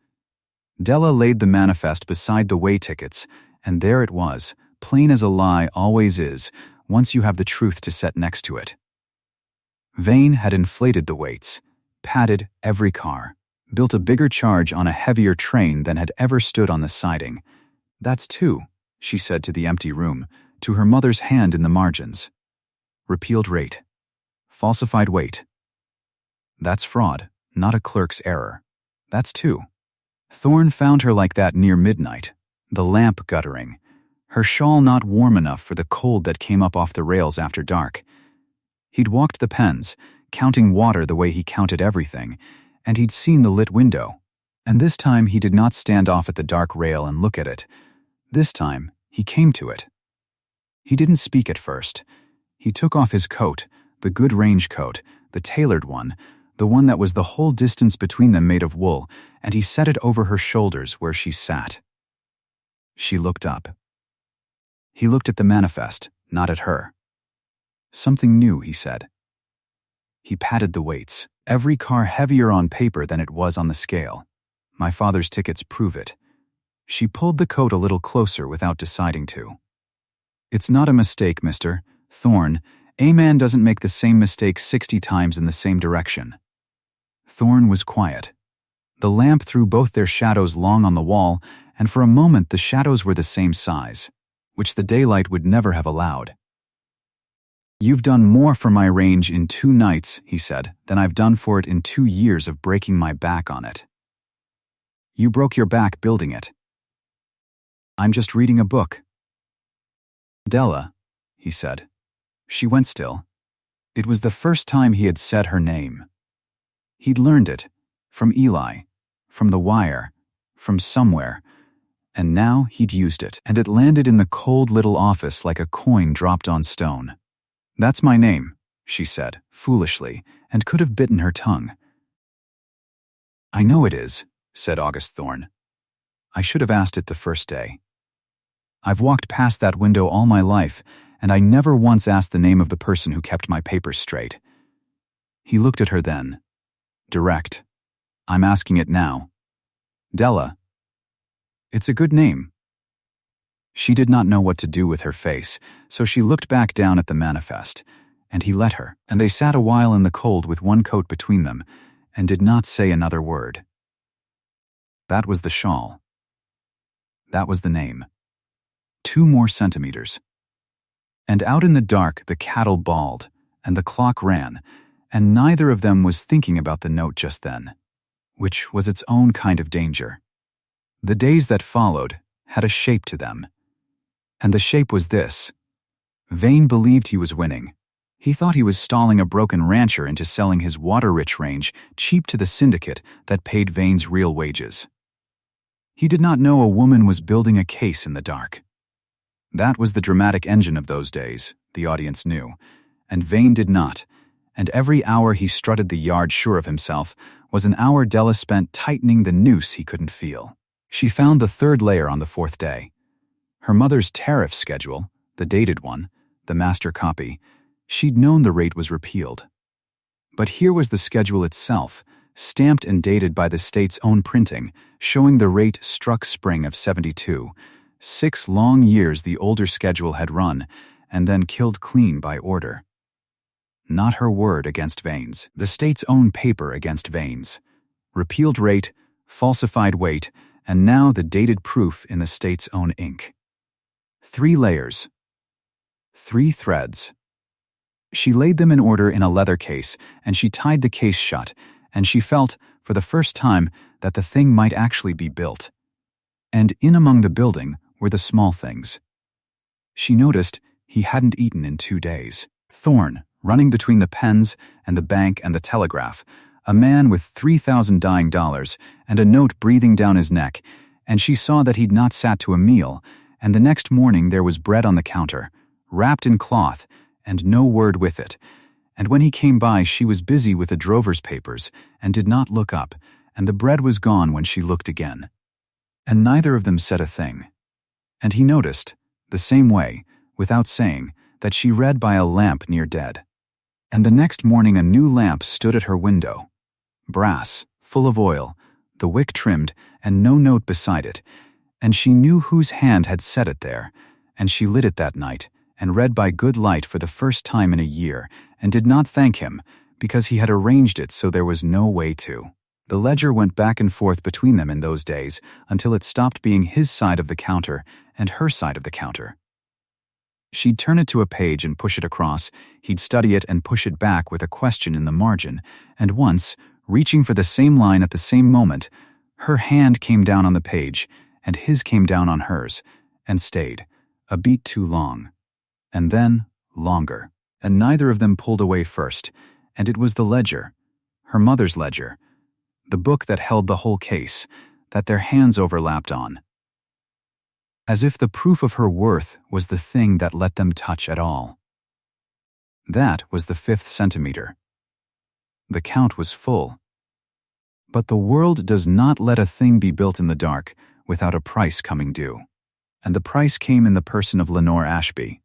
Della laid the manifest beside the weigh tickets, and there it was, plain as a lie always is, once you have the truth to set next to it. Vane had inflated the weights, padded every car, built a bigger charge on a heavier train than had ever stood on the siding. "That's 2, she said to the empty room, to her mother's hand in the margins. "Repealed rate. Falsified weight. That's fraud, not a clerk's error. That's 2. Thorne found her like that near midnight, the lamp guttering, her shawl not warm enough for the cold that came up off the rails after dark. He'd walked the pens, counting water the way he counted everything, and he'd seen the lit window. And this time he did not stand off at the dark rail and look at it. This time he came to it. He didn't speak at first. He took off his coat, the good range coat, the tailored one, the one that was the whole distance between them made of wool, and he set it over her shoulders where she sat. She looked up. He looked at the manifest, not at her. "Something new," he said. He patted the weights, every car heavier on paper than it was on the scale. "My father's tickets prove it." She pulled the coat a little closer without deciding to. "It's not a mistake, Mr. Thorne. A man doesn't make the same mistake 60 times in the same direction." Thorne was quiet. The lamp threw both their shadows long on the wall, and for a moment the shadows were the same size, which the daylight would never have allowed. "You've done more for my range in 2 nights," he said, "than I've done for it in 2 years of breaking my back on it." "You broke your back building it." "I'm just reading a book." "Della," he said. She went still. It was the first time he had said her name. He'd learned it, from Eli, from the wire, from somewhere, And now he'd used it, and it landed in the cold little office like a coin dropped on stone. "That's my name," she said, foolishly, and could have bitten her tongue. "I know it is," said August Thorne. "I should have asked it the first day. I've walked past that window all my life, and I never once asked the name of the person who kept my papers straight." He looked at her then. Direct. "I'm asking it now. Della. It's a good name." She did not know what to do with her face, so she looked back down at the manifest, and he let her, and they sat a while in the cold with one coat between them, and did not say another word. That was the shawl. That was the name. 2 more centimeters. And out in the dark the cattle bawled, and the clock ran, and neither of them was thinking about the note just then, which was its own kind of danger. The days that followed had a shape to them. And the shape was this. Vane believed he was winning. He thought he was stalling a broken rancher into selling his water-rich range cheap to the syndicate that paid Vane's real wages. He did not know a woman was building a case in the dark. That was the dramatic engine of those days, the audience knew, and Vane did not, and every hour he strutted the yard sure of himself was an hour Della spent tightening the noose he couldn't feel. She found the 3rd layer on the 4th day. Her mother's tariff schedule, the dated one, the master copy, she'd known the rate was repealed. But here was the schedule itself, stamped and dated by the state's own printing, showing the rate struck spring of 72. 6 long years the older schedule had run, and then killed clean by order. Not her word against Vane's, the state's own paper against Vane's. Repealed rate, falsified weight, and now the dated proof in the state's own ink. 3 layers. 3 threads. She laid them in order in a leather case, and she tied the case shut, and she felt, for the first time, that the thing might actually be built. And in among the building were the small things. She noticed he hadn't eaten in 2 days. Thorne, running between the pens and the bank and the telegraph, a man with $3,000 dying dollars and a note breathing down his neck, and she saw that he'd not sat to a meal, and the next morning there was bread on the counter, wrapped in cloth, and no word with it, and when he came by she was busy with the drover's papers and did not look up, and the bread was gone when she looked again. And neither of them said a thing. And he noticed, the same way, without saying, that she read by a lamp near dead. And the next morning a new lamp stood at her window. Brass, full of oil, the wick trimmed, and no note beside it, and she knew whose hand had set it there, and she lit it that night, and read by good light for the first time in a year, and did not thank him, because he had arranged it so there was no way to. The ledger went back and forth between them in those days until it stopped being his side of the counter and her side of the counter. She'd turn it to a page and push it across, he'd study it and push it back with a question in the margin, and once, reaching for the same line at the same moment, her hand came down on the page, and his came down on hers, and stayed, a beat too long, and then longer, and neither of them pulled away first, and it was the ledger, her mother's ledger, the book that held the whole case, that their hands overlapped on. As if the proof of her worth was the thing that let them touch at all. That was the 5th centimeter. The count was full. But the world does not let a thing be built in the dark without a price coming due. And the price came in the person of Lenore Ashby.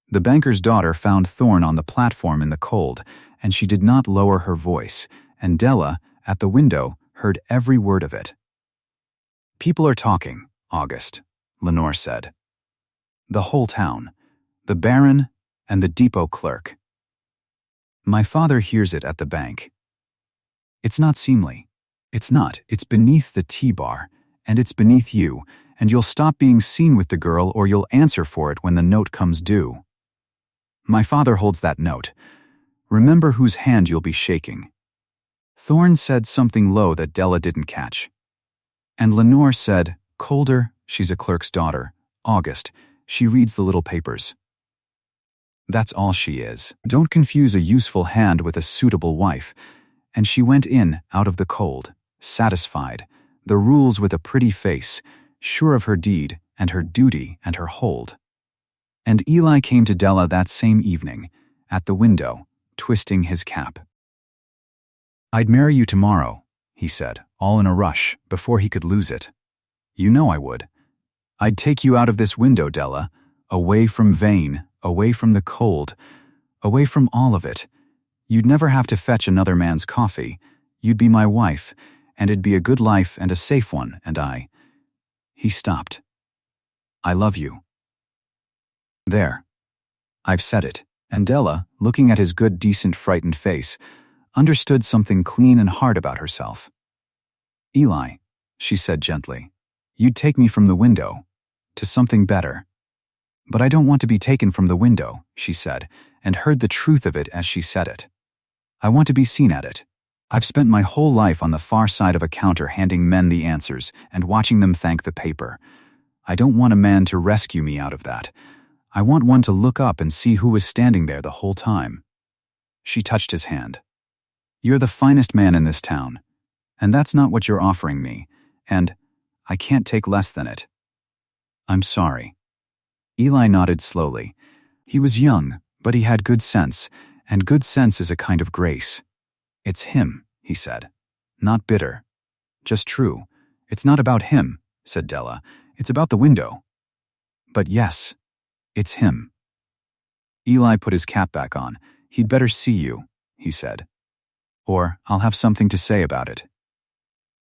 The banker's daughter found Thorne on the platform in the cold, and she did not lower her voice, and Della, at the window, heard every word of it. "People are talking, August," Lenore said. "The whole town, the Baron and the depot clerk. My father hears it at the bank. It's not seemly. It's not. It's beneath the T-bar, and it's beneath you, and you'll stop being seen with the girl or you'll answer for it when the note comes due. My father holds that note. Remember whose hand you'll be shaking." Thorne said something low that Della didn't catch. And Lenore said, colder, she's a clerk's daughter, August, she reads the little papers. That's all she is. Don't confuse a useful hand with a suitable wife. And she went in, out of the cold, satisfied, the rules with a pretty face. sure of her deed and her duty and her hold. And Eli came to Della that same evening, at the window, twisting his cap. "I'd marry you tomorrow," he said, all in a rush, before he could lose it. "You know I would. I'd take you out of this window, Della, away from Vane, away from the cold, away from all of it. You'd never have to fetch another man's coffee. You'd be my wife, and it'd be a good life and a safe one, and I—" He stopped. "I love you." There. I've said it. And Della, looking at his good, decent, frightened face, understood something clean and hard about herself. "Eli," she said gently, "you'd take me from the window to something better." "But I don't want to be taken from the window," she said, and heard the truth of it as she said it. "I want to be seen at it. I've spent my whole life on the far side of a counter handing men the answers and watching them thank the paper. I don't want a man to rescue me out of that. I want one to look up and see who was standing there the whole time." She touched his hand. "You're the finest man in this town, and that's not what you're offering me, and I can't take less than it." "I'm sorry." Eli nodded slowly. He was young, but he had good sense, and good sense is a kind of grace. "It's him," he said. "Not bitter. Just true. It's not about him," said Della. "It's about the window." "But yes, it's him." Eli put his cap back on. "He'd better see you," he said. "Or I'll have something to say about it."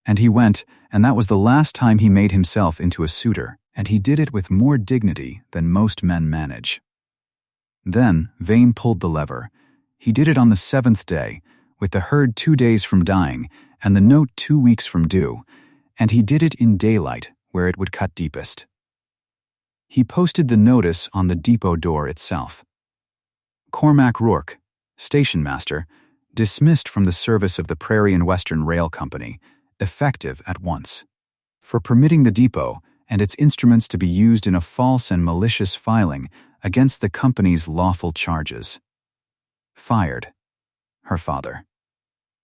And he went, and that was the last time he made himself into a suitor, and he did it with more dignity than most men manage. Then Vane pulled the lever. He did it on the 7th day, with the herd 2 days from dying and the note 2 weeks from due, and he did it in daylight where it would cut deepest. He posted the notice on the depot door itself. Cormac Rourke, Stationmaster, dismissed from the service of the Prairie and Western Rail Company, effective at once, for permitting the depot and its instruments to be used in a false and malicious filing against the company's lawful charges. Fired. Her father.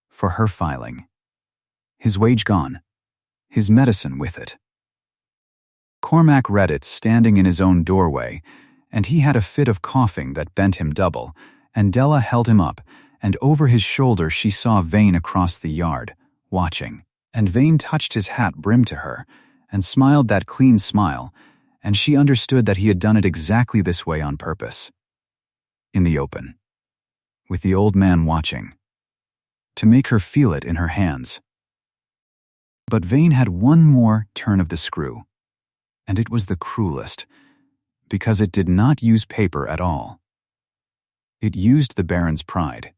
For her filing. His wage gone. His medicine with it. Cormac read it standing in his own doorway, and he had a fit of coughing that bent him double, and Della held him up, and over his shoulder she saw Vane across the yard, watching, and Vane touched his hat brim to her, and smiled that clean smile, and she understood that he had done it exactly this way on purpose. In the open. With the old man watching. To make her feel it in her hands. But Vane had one more turn of the screw, and it was the cruelest, because it did not use paper at all. It used the Baron's pride.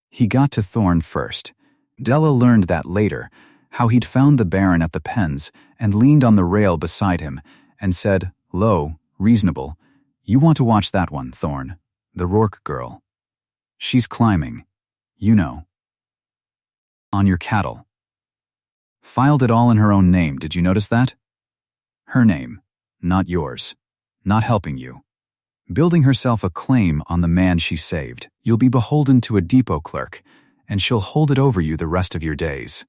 He got to Thorne first. Della learned that later, how he'd found the Baron at the pens and leaned on the rail beside him and said, low, reasonable, "You want to watch that one, Thorne, the Rourke girl. She's climbing, you know. On your cattle." Filed it all in her own name, did you notice that? Her name, not yours, not helping you. Building herself a claim on the man she saved. You'll be beholden to a depot clerk, and she'll hold it over you the rest of your days.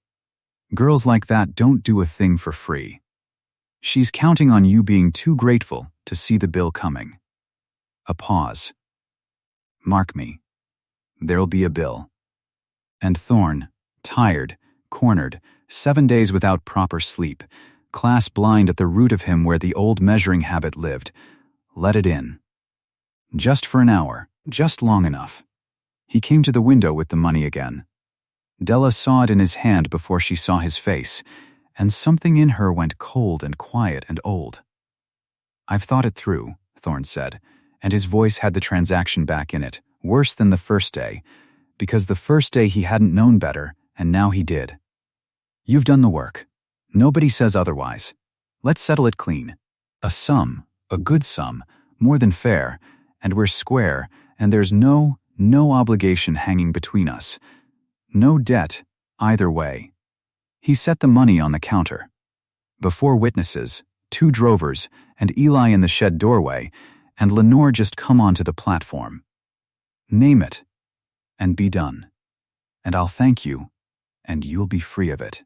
Girls like that don't do a thing for free. She's counting on you being too grateful to see the bill coming. A pause. Mark me. There'll be a bill. And Thorne, tired, cornered, 7 days without proper sleep, class blind at the root of him where the old measuring habit lived, let it in. Just for an hour, just long enough. He came to the window with the money again. Della saw it in his hand before she saw his face, and something in her went cold and quiet and old. "I've thought it through," Thorne said, and his voice had the transaction back in it, worse than the first day, because the first day he hadn't known better, and now he did. "You've done the work. Nobody says otherwise. Let's settle it clean. A sum, a good sum, more than fair, and we're square, and there's no obligation hanging between us. No debt, either way." He set the money on the counter. Before witnesses, 2 drovers, and Eli in the shed doorway, and Lenore just come onto the platform. Name it, and be done. And I'll thank you, and you'll be free of it.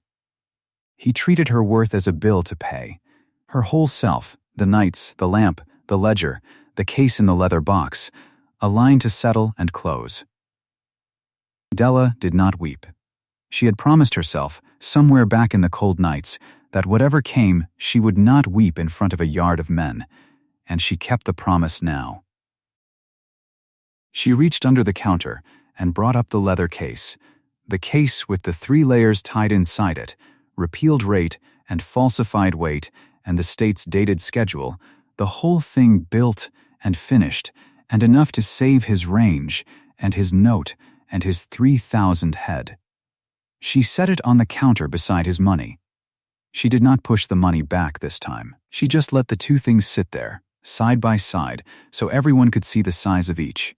He treated her worth as a bill to pay, Her whole self, the nights, the lamp, the ledger, the case in the leather box, a line to settle and close. Della did not weep. She had promised herself, somewhere back in the cold nights, that whatever came, she would not weep in front of a yard of men, and she kept the promise now. She reached under the counter and brought up the leather case, the case with the 3 layers tied inside it, repealed rate and falsified weight and the state's dated schedule, the whole thing built and finished, and enough to save his range and his note and his 3,000 head. She set it on the counter beside his money. She did not push the money back this time. She just let the 2 things sit there, side by side, so everyone could see the size of each.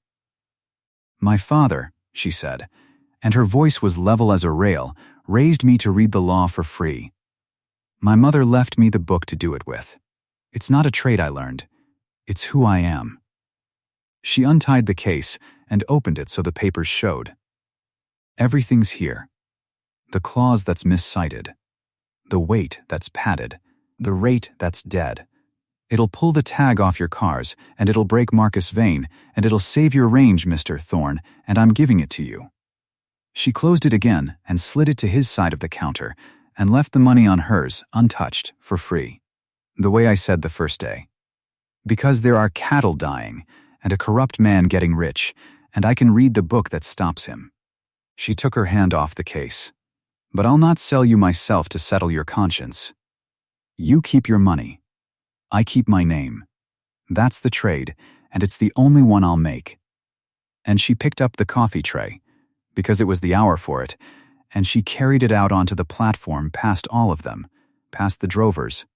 "My father," she said, and her voice was level as a rail, "raised me to read the law for free. My mother left me the book to do it with. It's not a trade I learned. It's who I am." She untied the case and opened it so the papers showed. Everything's here. The clause that's miscited. The weight that's padded. The rate that's dead. It'll pull the tag off your cars, and it'll break Marcus' vein, and it'll save your range, Mr. Thorne, and I'm giving it to you. She closed it again and slid it to his side of the counter, and left the money on hers, untouched, for free. The way I said the first day. Because there are cattle dying, and a corrupt man getting rich, and I can read the book that stops him. She took her hand off the case. "But I'll not sell you myself to settle your conscience. You keep your money. I keep my name. That's the trade, and it's the only one I'll make." And she picked up the coffee tray, because it was the hour for it, and she carried it out onto the platform past all of them, past the drovers,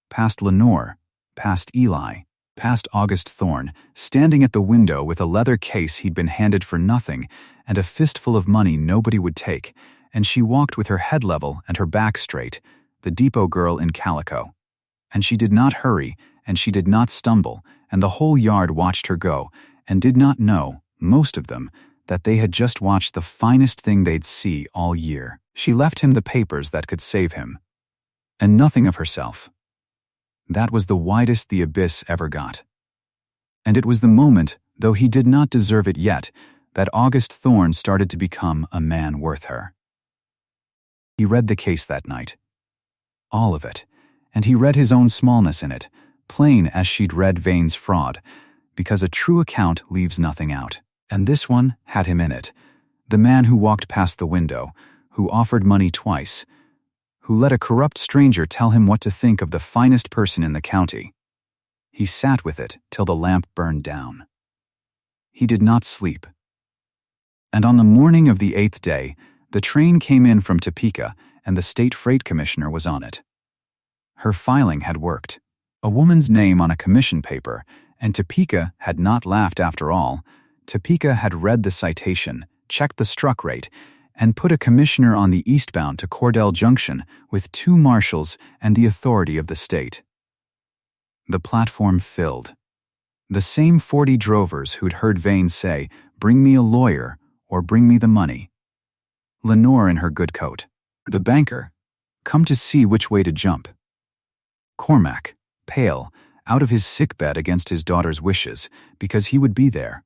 past Lenore, past Eli, past August Thorne, standing at the window with a leather case he'd been handed for nothing and a fistful of money nobody would take, and she walked with her head level and her back straight, the depot girl in calico. And she did not hurry, and she did not stumble, and the whole yard watched her go, and did not know, most of them, that they had just watched the finest thing they'd see all year. She left him the papers that could save him. And nothing of herself. That was the widest the abyss ever got. And it was the moment, though he did not deserve it yet, that August Thorne started to become a man worth her. He read the case that night. All of it. And he read his own smallness in it, plain as she'd read Vane's fraud, because a true account leaves nothing out. And this one had him in it. The man who walked past the window, who offered money twice, who let a corrupt stranger tell him what to think of the finest person in the county. He sat with it till the lamp burned down. He did not sleep. And on the morning of the 8th day, the train came in from Topeka, and the state freight commissioner was on it. Her filing had worked. A woman's name on a commission paper, and Topeka had not laughed after all. Topeka had read the citation, checked the struck rate, and put a commissioner on the eastbound to Cordell Junction with 2 marshals and the authority of the state. The platform filled. The same 40 drovers who'd heard Vane say, "Bring me a lawyer," or "Bring me the money." Lenore in her good coat. The banker, come to see which way to jump. Cormac, pale, out of his sickbed against his daughter's wishes, because he would be there.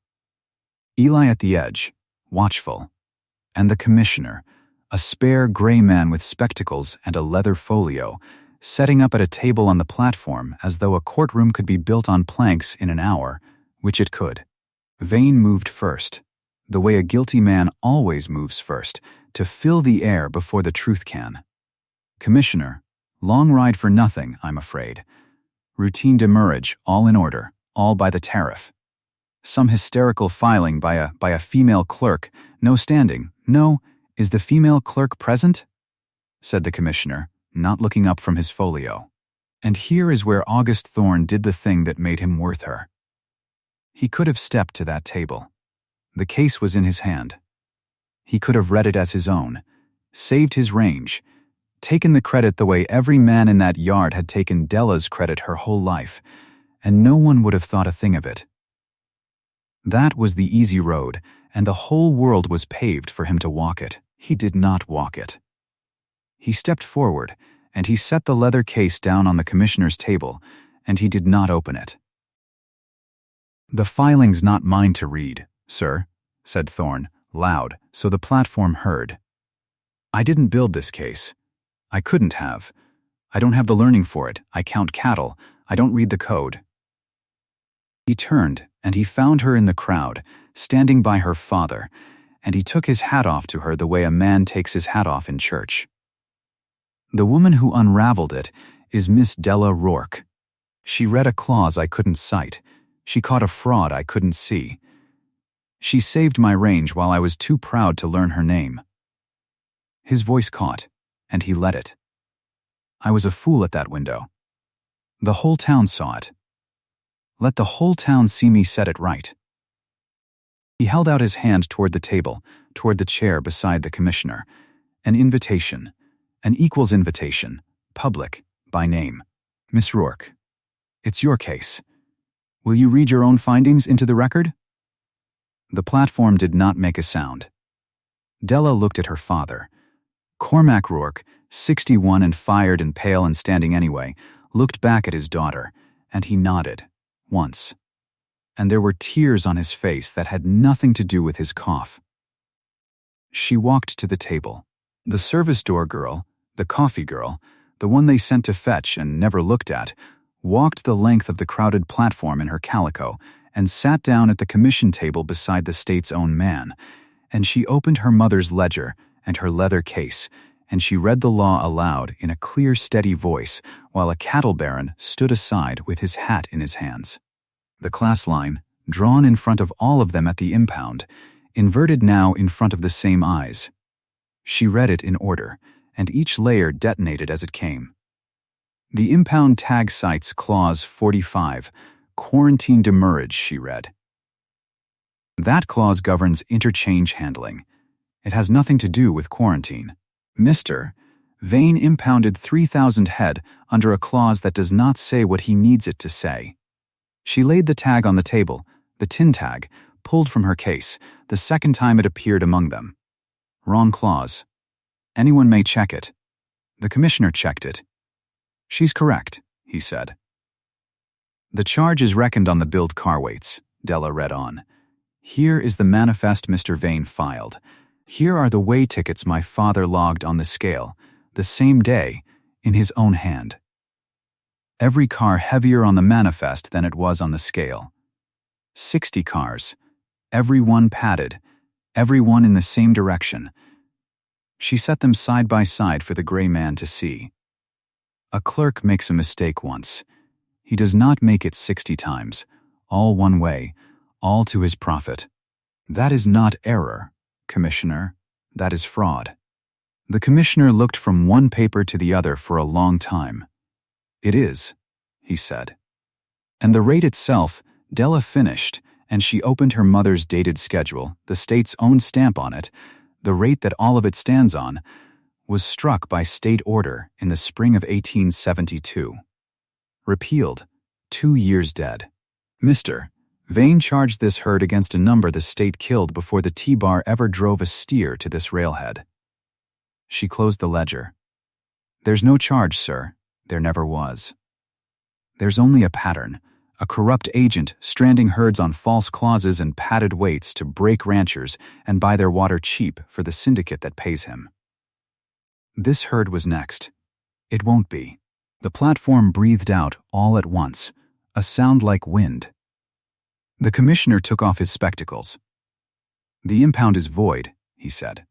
Eli at the edge, watchful. And the commissioner, a spare gray man with spectacles and a leather folio, setting up at a table on the platform as though a courtroom could be built on planks in an hour, which it could. Vane moved first, the way a guilty man always moves first, to fill the air before the truth can. Commissioner, long ride for nothing, I'm afraid. Routine demurrage, all in order, all by the tariff. Some hysterical filing by a female clerk, no standing. No, is the female clerk present? Said the commissioner, not looking up from his folio. And here is where August Thorne did the thing that made him worth her. He could have stepped to that table. The case was in his hand. He could have read it as his own, saved his range, taken the credit the way every man in that yard had taken Della's credit her whole life, and no one would have thought a thing of it. That was the easy road, and the whole world was paved for him to walk it. He did not walk it. He stepped forward, and he set the leather case down on the commissioner's table, and he did not open it. "The filing's not mine to read, sir," said Thorne, loud, so the platform heard. "I didn't build this case. I couldn't have. I don't have the learning for it. I count cattle. I don't read the code." He turned, and he found her in the crowd, standing by her father, and he took his hat off to her the way a man takes his hat off in church. The woman who unraveled it is Miss Della Rourke. She read a clause I couldn't cite. She caught a fraud I couldn't see. She saved my range while I was too proud to learn her name. His voice caught, and he let it. I was a fool at that window. The whole town saw it. Let the whole town see me set it right. He held out his hand toward the table, toward the chair beside the commissioner. An invitation, an equals invitation, public, by name. "Miss Rourke, it's your case. Will you read your own findings into the record?" The platform did not make a sound. Della looked at her father. Cormac Rourke, 61 and fired and pale and standing anyway, looked back at his daughter, and he nodded, once. And there were tears on his face that had nothing to do with his cough. She walked to the table. The service door girl, the coffee girl, the one they sent to fetch and never looked at, walked the length of the crowded platform in her calico and sat down at the commission table beside the state's own man, and she opened her mother's ledger and her leather case, and she read the law aloud in a clear, steady voice while a cattle baron stood aside with his hat in his hands. The class line, drawn in front of all of them at the impound, inverted now in front of the same eyes. She read it in order, and each layer detonated as it came. "The impound tag cites Clause 45, quarantine demurrage," she read. "That clause governs interchange handling. It has nothing to do with quarantine. Mr. Vane impounded 3,000 head under a clause that does not say what he needs it to say." She laid the tag on the table, the tin tag, pulled from her case, the second time it appeared among them. "Wrong clause. Anyone may check it." The commissioner checked it. "She's correct," he said. "The charge is reckoned on the billed car weights," Della read on. "Here is the manifest Mr. Vane filed. Here are the weigh tickets my father logged on the scale, the same day, in his own hand. Every car heavier on the manifest than it was on the scale. 60 cars, every one padded, every one in the same direction." She set them side by side for the gray man to see. "A clerk makes a mistake once. He does not make it 60 times, all one way, all to his profit. That is not error, Commissioner. That is fraud." The commissioner looked from one paper to the other for a long time. "It is," he said. And the rate itself, Della finished, and she opened her mother's dated schedule, the state's own stamp on it, the rate that all of it stands on, was struck by state order in the spring of 1872. Repealed, 2 years dead. Mr. Vane charged this herd against a number the state killed before the T-bar ever drove a steer to this railhead. She closed the ledger. "There's no charge, sir. There never was. There's only a pattern, a corrupt agent stranding herds on false clauses and padded weights to break ranchers and buy their water cheap for the syndicate that pays him. This herd was next. It won't be." The platform breathed out all at once, a sound like wind. The commissioner took off his spectacles. "The impound is void," he said.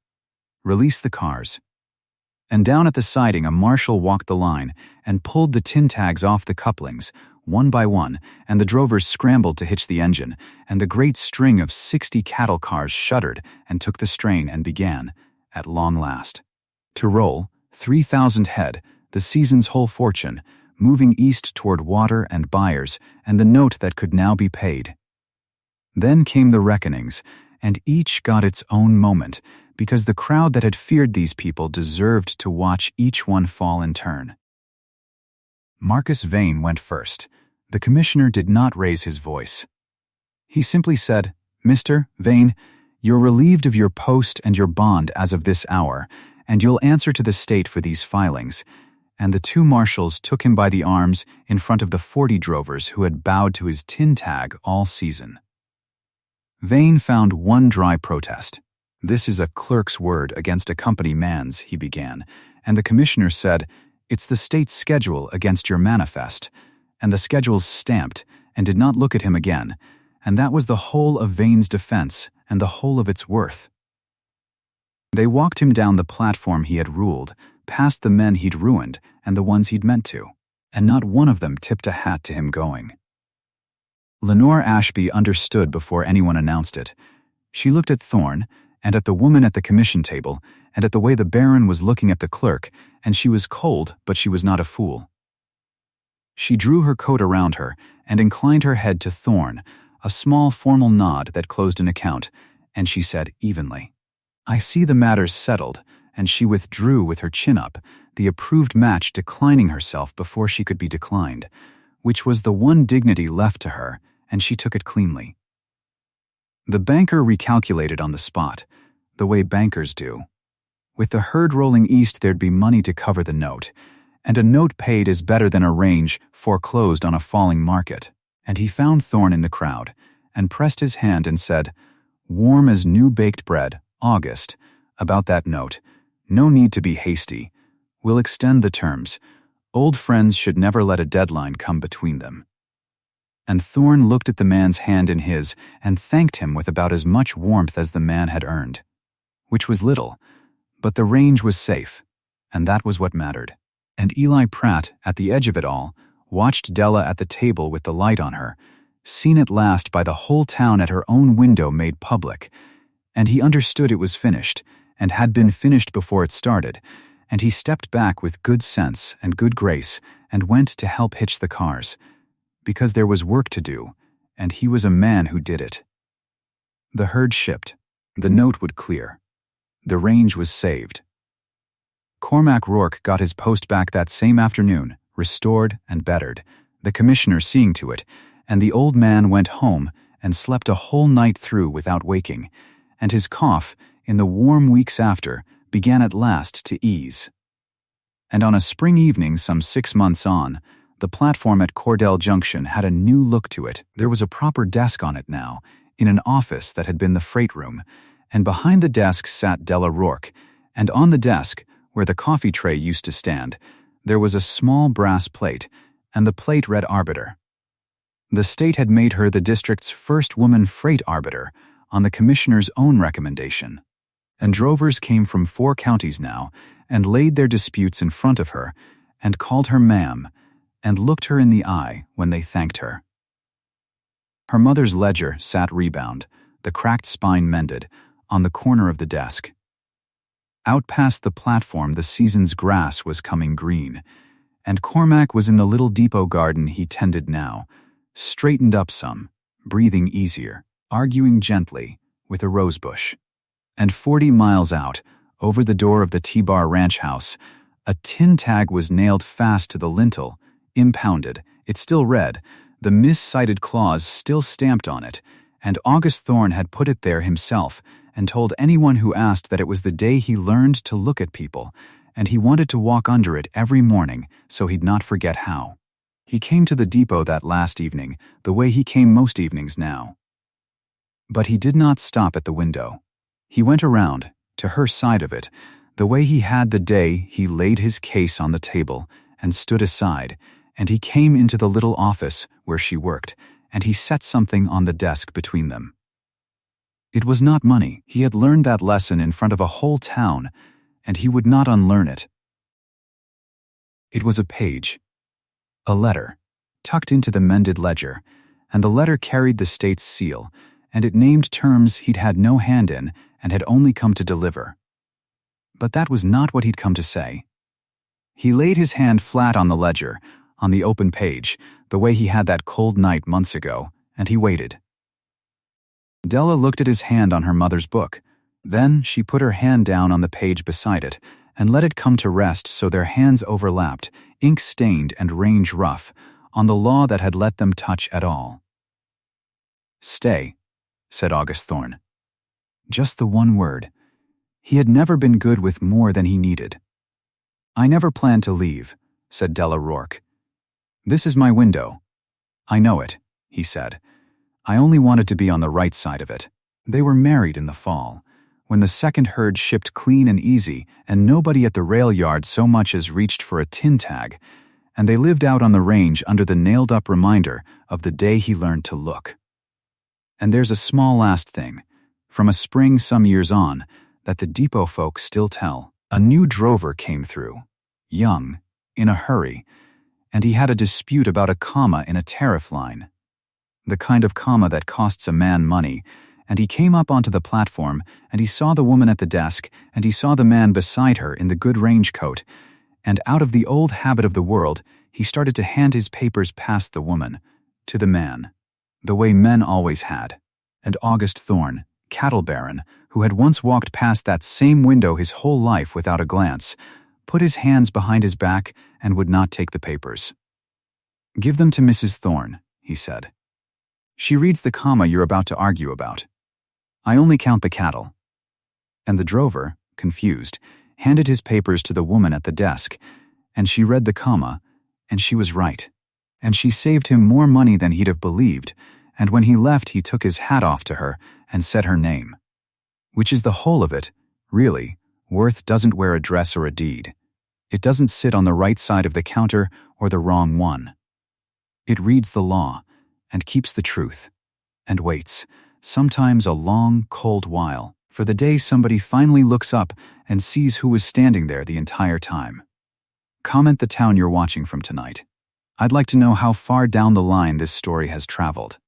"Release the cars." And down at the siding a marshal walked the line and pulled the tin tags off the couplings, one by one, and the drovers scrambled to hitch the engine, and the great string of 60 cattle cars shuddered and took the strain and began, at long last, to roll, 3,000 head, the season's whole fortune, moving east toward water and buyers and the note that could now be paid. Then came the reckonings, and each got its own moment, because the crowd that had feared these people deserved to watch each one fall in turn. Marcus Vane went first. The commissioner did not raise his voice. He simply said, "Mr. Vane, you're relieved of your post and your bond as of this hour, and you'll answer to the state for these filings, and the two marshals took him by the arms in front of the 40 drovers who had bowed to his tin tag all season. Vane found one dry protest. "This is a clerk's word against a company man's," he began, and the commissioner said, "It's the state's schedule against your manifest," and the schedule's stamped, and did not look at him again, and that was the whole of Vane's defense and the whole of its worth. They walked him down the platform he had ruled, past the men he'd ruined and the ones he'd meant to, and not one of them tipped a hat to him going. Lenore Ashby understood before anyone announced it. She looked at Thorne, and at the woman at the commission table, and at the way the Baron was looking at the clerk, and she was cold, but she was not a fool. She drew her coat around her and inclined her head to Thorne, a small formal nod that closed an account, and she said evenly, "I see the matter's settled," and she withdrew with her chin up, the approved match declining herself before she could be declined, which was the one dignity left to her, and she took it cleanly. The banker recalculated on the spot, the way bankers do. With the herd rolling east, there'd be money to cover the note, and a note paid is better than a range foreclosed on a falling market. And he found Thorne in the crowd, and pressed his hand and said, "Warm as new-baked bread, August, about that note. No need to be hasty. We'll extend the terms. Old friends should never let a deadline come between them." And Thorne looked at the man's hand in his and thanked him with about as much warmth as the man had earned, which was little, but the range was safe, and that was what mattered. And Eli Pratt, at the edge of it all, watched Della at the table with the light on her, seen at last by the whole town at her own window made public, and he understood it was finished, and had been finished before it started, and he stepped back with good sense and good grace and went to help hitch the cars, because there was work to do, and he was a man who did it. The herd shipped. The note would clear. The range was saved. Cormac Rourke got his post back that same afternoon, restored and bettered, the commissioner seeing to it, and the old man went home and slept a whole night through without waking, and his cough, in the warm weeks after, began at last to ease. And on a spring evening some 6 months on, the platform at Cordell Junction had a new look to it. There was a proper desk on it now, in an office that had been the freight room, and behind the desk sat Della Rourke, and on the desk, where the coffee tray used to stand, there was a small brass plate, and the plate read Arbiter. The state had made her the district's first woman freight arbiter, on the commissioner's own recommendation, and drovers came from 4 counties now, and laid their disputes in front of her, and called her ma'am, and looked her in the eye when they thanked her. Her mother's ledger sat rebound, the cracked spine mended, on the corner of the desk. Out past the platform the season's grass was coming green, and Cormac was in the little depot garden he tended now, straightened up some, breathing easier, arguing gently, with a rosebush. And 40 miles out, over the door of the T-Bar Ranch house, a tin tag was nailed fast to the lintel, impounded. It still read, the miscited clause still stamped on it, and August Thorne had put it there himself and told anyone who asked that it was the day he learned to look at people, and he wanted to walk under it every morning so he'd not forget how. He came to the depot that last evening the way he came most evenings now. But he did not stop at the window. He went around, to her side of it, the way he had the day he laid his case on the table and stood aside, and he came into the little office where she worked, and he set something on the desk between them. It was not money. He had learned that lesson in front of a whole town, and he would not unlearn it. It was a page, a letter, tucked into the mended ledger, and the letter carried the state's seal, and it named terms he'd had no hand in and had only come to deliver. But that was not what he'd come to say. He laid his hand flat on the ledger, on the open page, the way he had that cold night months ago, and he waited. Della looked at his hand on her mother's book. Then she put her hand down on the page beside it and let it come to rest so their hands overlapped, ink-stained and range-rough, on the law that had let them touch at all. "Stay," said August Thorne. Just the one word. He had never been good with more than he needed. "I never planned to leave, said Della Rourke. "This is my window." "I know it," he said. "I only wanted to be on the right side of it." They were married in the fall, when the second herd shipped clean and easy and nobody at the rail yard so much as reached for a tin tag, and they lived out on the range under the nailed-up reminder of the day he learned to look. And there's a small last thing, from a spring some years on, that the depot folk still tell. A new drover came through, young, in a hurry, and he had a dispute about a comma in a tariff line. The kind of comma that costs a man money, and he came up onto the platform, and he saw the woman at the desk, and he saw the man beside her in the good range coat, and out of the old habit of the world, he started to hand his papers past the woman, to the man, the way men always had. And August Thorne, cattle baron, who had once walked past that same window his whole life without a glance, put his hands behind his back and would not take the papers. "Give them to Mrs. Thorne," he said. "She reads the comma you're about to argue about. I only count the cattle." And the drover, confused, handed his papers to the woman at the desk, and she read the comma, and she was right. And she saved him more money than he'd have believed, and when he left he took his hat off to her and said her name. Which is the whole of it, really. Worth doesn't wear a dress or a deed. It doesn't sit on the right side of the counter or the wrong one. It reads the law, and keeps the truth, and waits, sometimes a long, cold while, for the day somebody finally looks up and sees who was standing there the entire time. Comment the town you're watching from tonight. I'd like to know how far down the line this story has traveled.